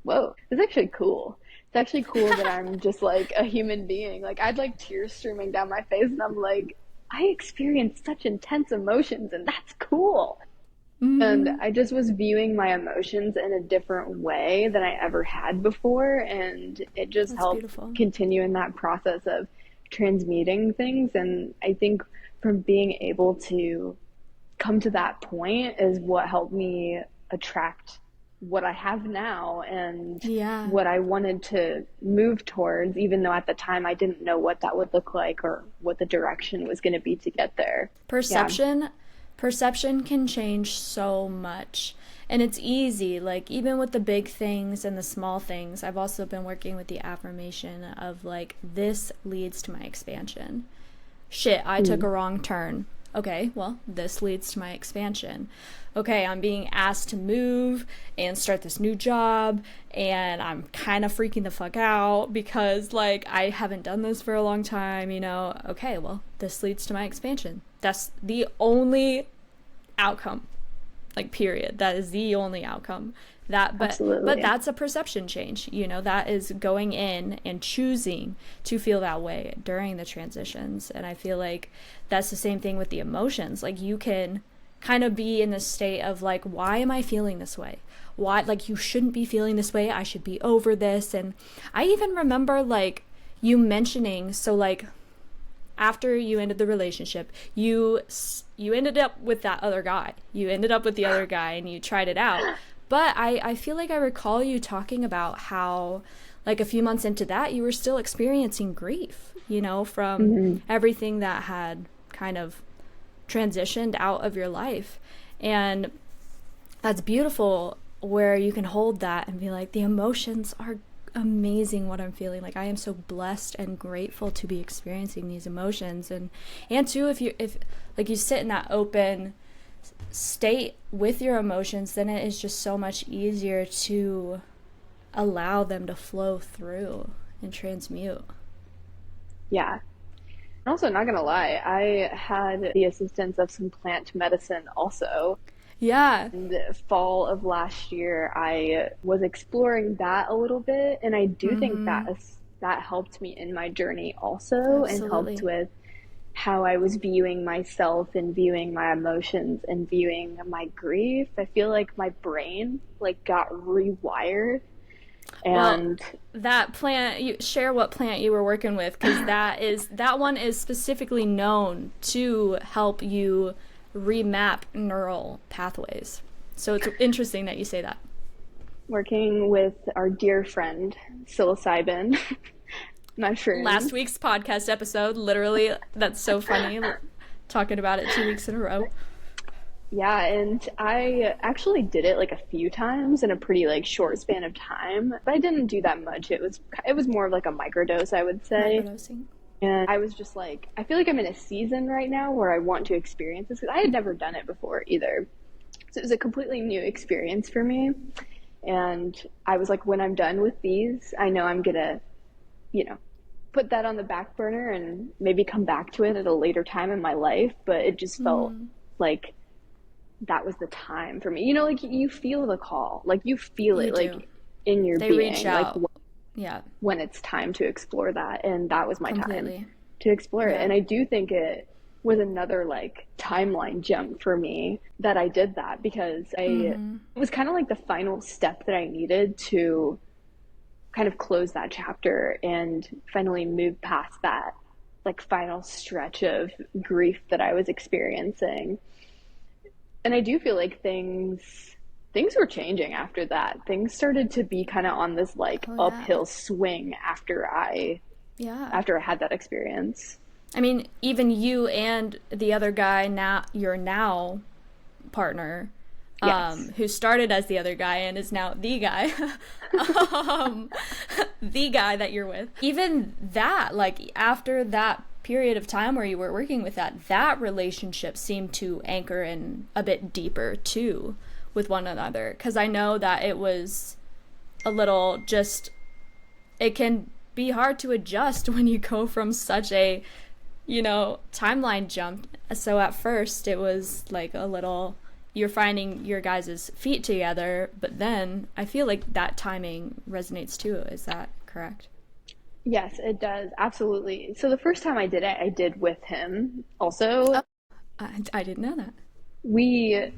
whoa, it's actually cool It's actually cool that I'm just like a human being. Like I'd like tears streaming down my face and I'm like, I experienced such intense emotions and that's cool. And Mm-hmm. I just was viewing my emotions in a different way than I ever had before. And it just That's helped beautiful. continue in that process of transmuting things. And I think from being able to come to that point is what helped me attract what I have now and Yeah. what I wanted to move towards, even though at the time I didn't know what that would look like or what the direction was going to be to get there. Yeah. Perception can change so much. And it's easy, like even with the big things and the small things. I've also been working with the affirmation of like, this leads to my expansion. Shit, I took a wrong turn. Okay, well, this leads to my expansion. Okay, I'm being asked to move and start this new job, and I'm kind of freaking the fuck out because, like, I haven't done this for a long time, you know. Okay, well, this leads to my expansion. That's the only outcome. Like, period. That is the only outcome. But Absolutely. that's a perception change, you know. That is going in and choosing to feel that way during the transitions. And I feel like that's the same thing with the emotions. Like you can kind of be in this state of like, why am I feeling this way? Why, like, you shouldn't be feeling this way. I should be over this. And I even remember like you mentioning, so like after you ended the relationship, you ended up with that other guy. You ended up with the other guy and you tried it out. But I feel like I recall you talking about how, like, a few months into that, you were still experiencing grief, you know, from everything that had kind of transitioned out of your life. And that's beautiful where you can hold that and be like, the emotions are amazing what I'm feeling. Like, I am so blessed and grateful to be experiencing these emotions. And too, if like you sit in that open state with your emotions, then it is just so much easier to allow them to flow through and transmute. Yeah. And also, not gonna lie, I had the assistance of some plant medicine also. Yeah. In the fall of last year, I was exploring that a little bit, and I do think that helped me in my journey also, and helped Absolutely. with how I was viewing myself and viewing my emotions and viewing my grief. I feel like my brain like got rewired. Well, And that plant, you share what plant you were working with, because that one is specifically known to help you remap neural pathways. So it's interesting that you say that. working with our dear friend psilocybin mushrooms. Last week's podcast episode, literally, that's so funny, talking about it 2 weeks in a row. Yeah, and I actually did it like a few times in a pretty like short span of time, but I didn't do that much. It was more of like a microdose, I would say. Microdosing. And I was just like, I feel like I'm in a season right now where I want to experience this because I had never done it before either. So it was a completely new experience for me. And I was like, when I'm done with these, I know I'm gonna, put that on the back burner and maybe come back to it at a later time in my life. But it just felt like that was the time for me. Like you feel the call, like you feel it, like in your being, reach out. like Yeah. when it's time to explore that. And that was my Completely. time to explore it. Yeah. And I do think it was another like timeline jump for me that I did that because it was kind of like the final step that I needed to kind of close that chapter and finally move past that like final stretch of grief that I was experiencing. And I do feel like things were changing after that. Things started to be kind of on this like uphill swing after I had that experience. I mean, even you and the other guy, now your now partner, Yes. who started as the other guy and is now the guy, the guy that you're with. Even that, like after that period of time where you were working with that relationship seemed to anchor in a bit deeper too with one another. Because I know that it was a little just, it can be hard to adjust when you go from such a, timeline jump. So at first it was like a little, you're finding your guys' feet together, but then I feel like that timing resonates too. Is that correct? Yes, it does. Absolutely. So the first time I did it, I did with him also. Oh, I didn't know that.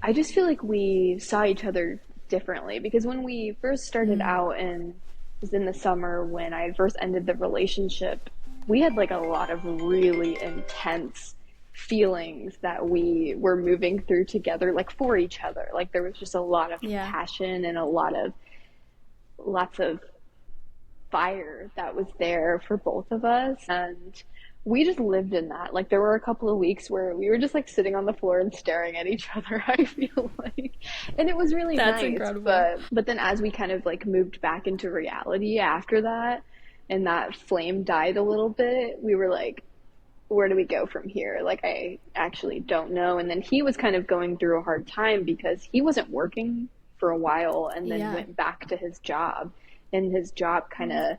I just feel like we saw each other differently because when we first started out, and it was in the summer when I first ended the relationship, we had like a lot of really intense feelings that we were moving through together, like for each other. Like there was just a lot of Yeah. passion and lots of fire that was there for both of us. And we just lived in that. Like there were a couple of weeks where we were just like sitting on the floor and staring at each other, I feel like. And it was really That's nice. incredible. But then as we kind of like moved back into reality after that and that flame died a little bit, we were like, where do we go from here? Like I actually don't know. And then he was kind of going through a hard time because he wasn't working for a while and then Yeah. went back to his job. And his job kind of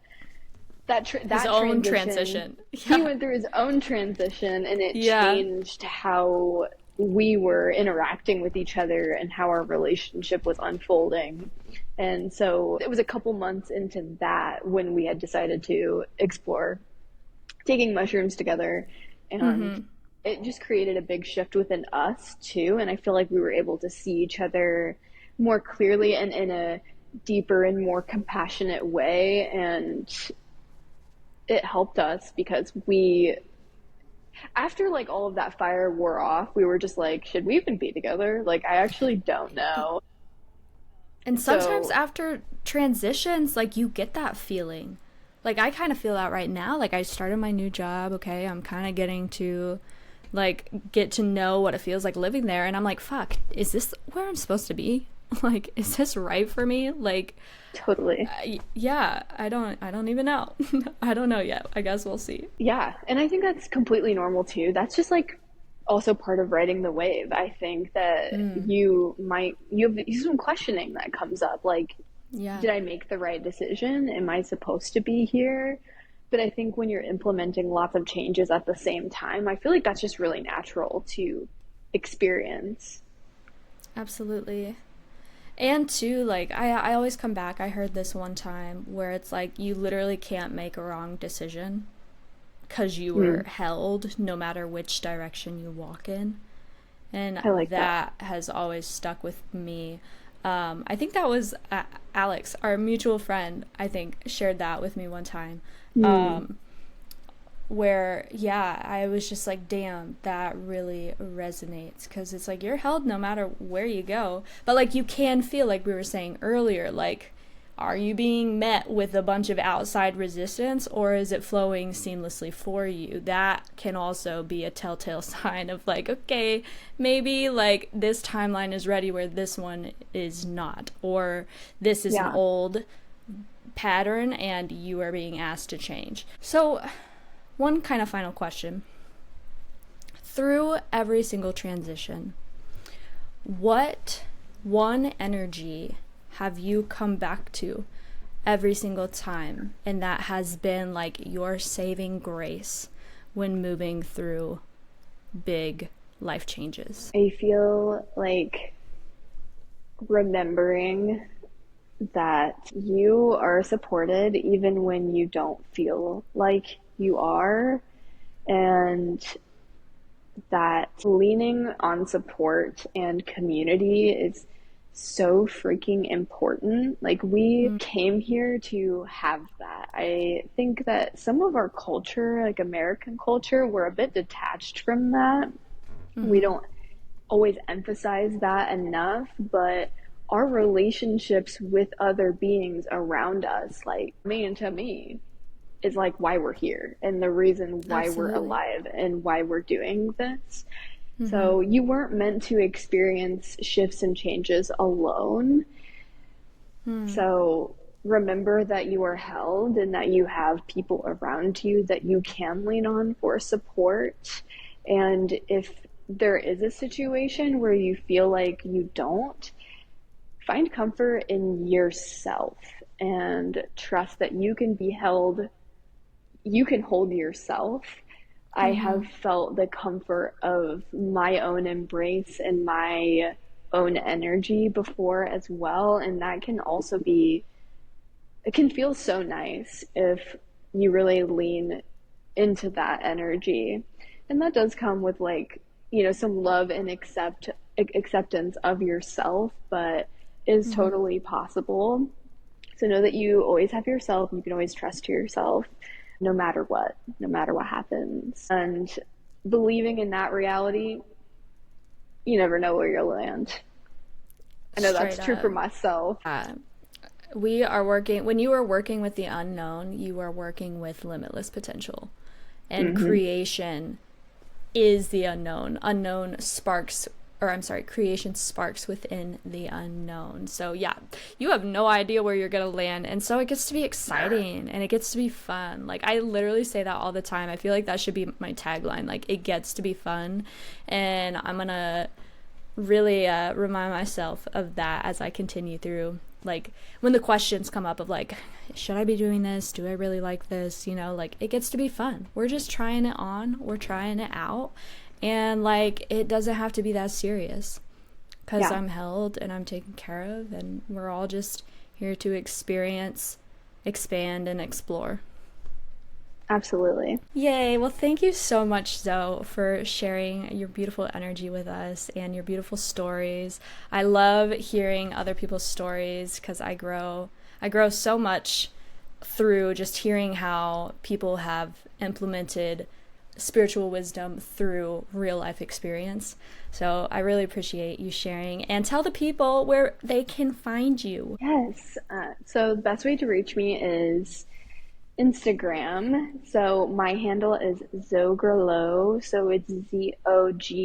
His own transition. He went through his own transition, and it Yeah. changed how we were interacting with each other and how our relationship was unfolding. And so it was a couple months into that when we had decided to explore taking mushrooms together, and it just created a big shift within us too. And I feel like we were able to see each other more clearly and in a deeper and more compassionate way. And it helped us because after like all of that fire wore off, we were just like, should we even be together? Like, I actually don't know. And sometimes after transitions, like you get that feeling. Like I kind of feel that right now. Like I started my new job. Okay. I'm kind of getting to like get to know what it feels like living there. And I'm like, fuck, is this where I'm supposed to be? Like, is this right for me? Like, totally. Yeah, I don't even know. I don't know yet. I guess we'll see. Yeah. And I think that's completely normal too. That's just like also part of riding the wave. I think that you have some questioning that comes up. Like, did I make the right decision? Am I supposed to be here? But I think when you're implementing lots of changes at the same time, I feel like that's just really natural to experience. Absolutely. And too, like, I always come back, I heard this one time where it's like you literally can't make a wrong decision because you were held no matter which direction you walk in. And I like that has always stuck with me. I think that was Alex, our mutual friend, I think, shared that with me one time. Where, yeah, I was just like, damn, that really resonates. Because it's like, you're held no matter where you go. But, like, you can feel, like we were saying earlier, like, are you being met with a bunch of outside resistance, or is it flowing seamlessly for you? That can also be a telltale sign of, like, okay, maybe, like, this timeline is ready where this one is not. Or this is an old pattern and you are being asked to change. So one kind of final question. Through every single transition, what one energy have you come back to every single time, and that has been like your saving grace when moving through big life changes? I feel like remembering that you are supported even when you don't feel like you are, and that leaning on support and community is so freaking important. Like, we came here to have that. I think that some of our culture, like American culture, we're a bit detached from that. We don't always emphasize that enough, but our relationships with other beings around us, like me and to me, is like why we're here and the reason why we're alive and why we're doing this. So you weren't meant to experience shifts and changes alone. So remember that you are held and that you have people around you that you can lean on for support. And if there is a situation where you feel like you don't, find comfort in yourself and trust that you can be held. You can hold yourself. I have felt the comfort of my own embrace and my own energy before as well. And that can also be it can feel so nice if you really lean into that energy. And that does come with like, some love and acceptance of yourself, but is totally possible. So know that you always have yourself. You can always trust yourself no matter what happens. And believing in that reality, you never know where you'll land. I know that's true for myself. When you are working with the unknown, you are working with limitless potential. And creation is the unknown. Creation sparks within the unknown. So yeah, you have no idea where you're gonna land, and so it gets to be exciting and it gets to be fun. Like, I literally say that all the time. I feel like that should be my tagline, like, it gets to be fun. And I'm gonna really remind myself of that as I continue through, like, when the questions come up of like, should I be doing this? Do I really like this? Like, it gets to be fun. We're just trying it on. We're trying it out. And like, it doesn't have to be that serious, because I'm held and I'm taken care of, and we're all just here to experience, expand, and explore. Absolutely. Yay. Well, thank you so much, Zoe, for sharing your beautiful energy with us and your beautiful stories. I love hearing other people's stories, because I grow so much through just hearing how people have implemented spiritual wisdom through real life experience. So I really appreciate you sharing, and tell the people where they can find you. Yes. So the best way to reach me is Instagram. So my handle is ZOFLOW. So it's ZOGRLO.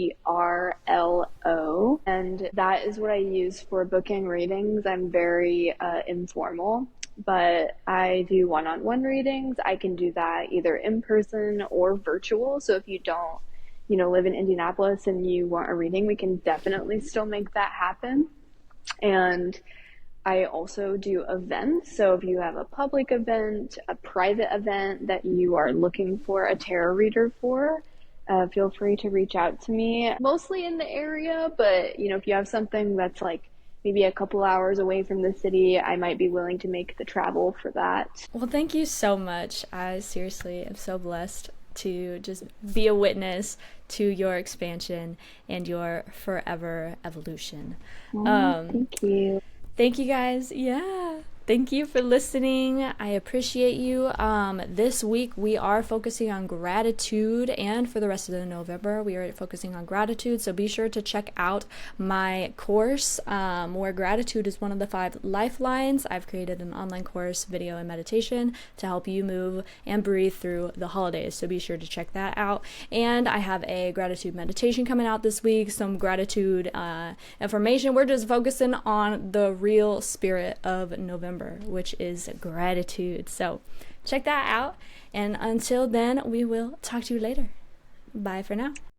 And that is what I use for booking readings. I'm very informal, but I do one-on-one readings. I can do that either in person or virtual. So if you don't, live in Indianapolis and you want a reading, we can definitely still make that happen. And I also do events. So if you have a public event, a private event that you are looking for a tarot reader for, feel free to reach out to me. Mostly in the area, but if you have something that's like maybe a couple hours away from the city, I might be willing to make the travel for that. Well, thank you so much. I seriously am so blessed to just be a witness to your expansion and your forever evolution. Thank you. Thank you, guys. Yeah. Thank you for listening. I appreciate you. This week we are focusing on gratitude, and for the rest of November we are focusing on gratitude. So be sure to check out my course where gratitude is one of the 5 lifelines. I've created an online course, video and meditation, to help you move and breathe through the holidays. So be sure to check that out. And I have a gratitude meditation coming out this week, some gratitude information. We're just focusing on the real spirit of November, which is gratitude. So check that out, and until then, we will talk to you later. Bye for now.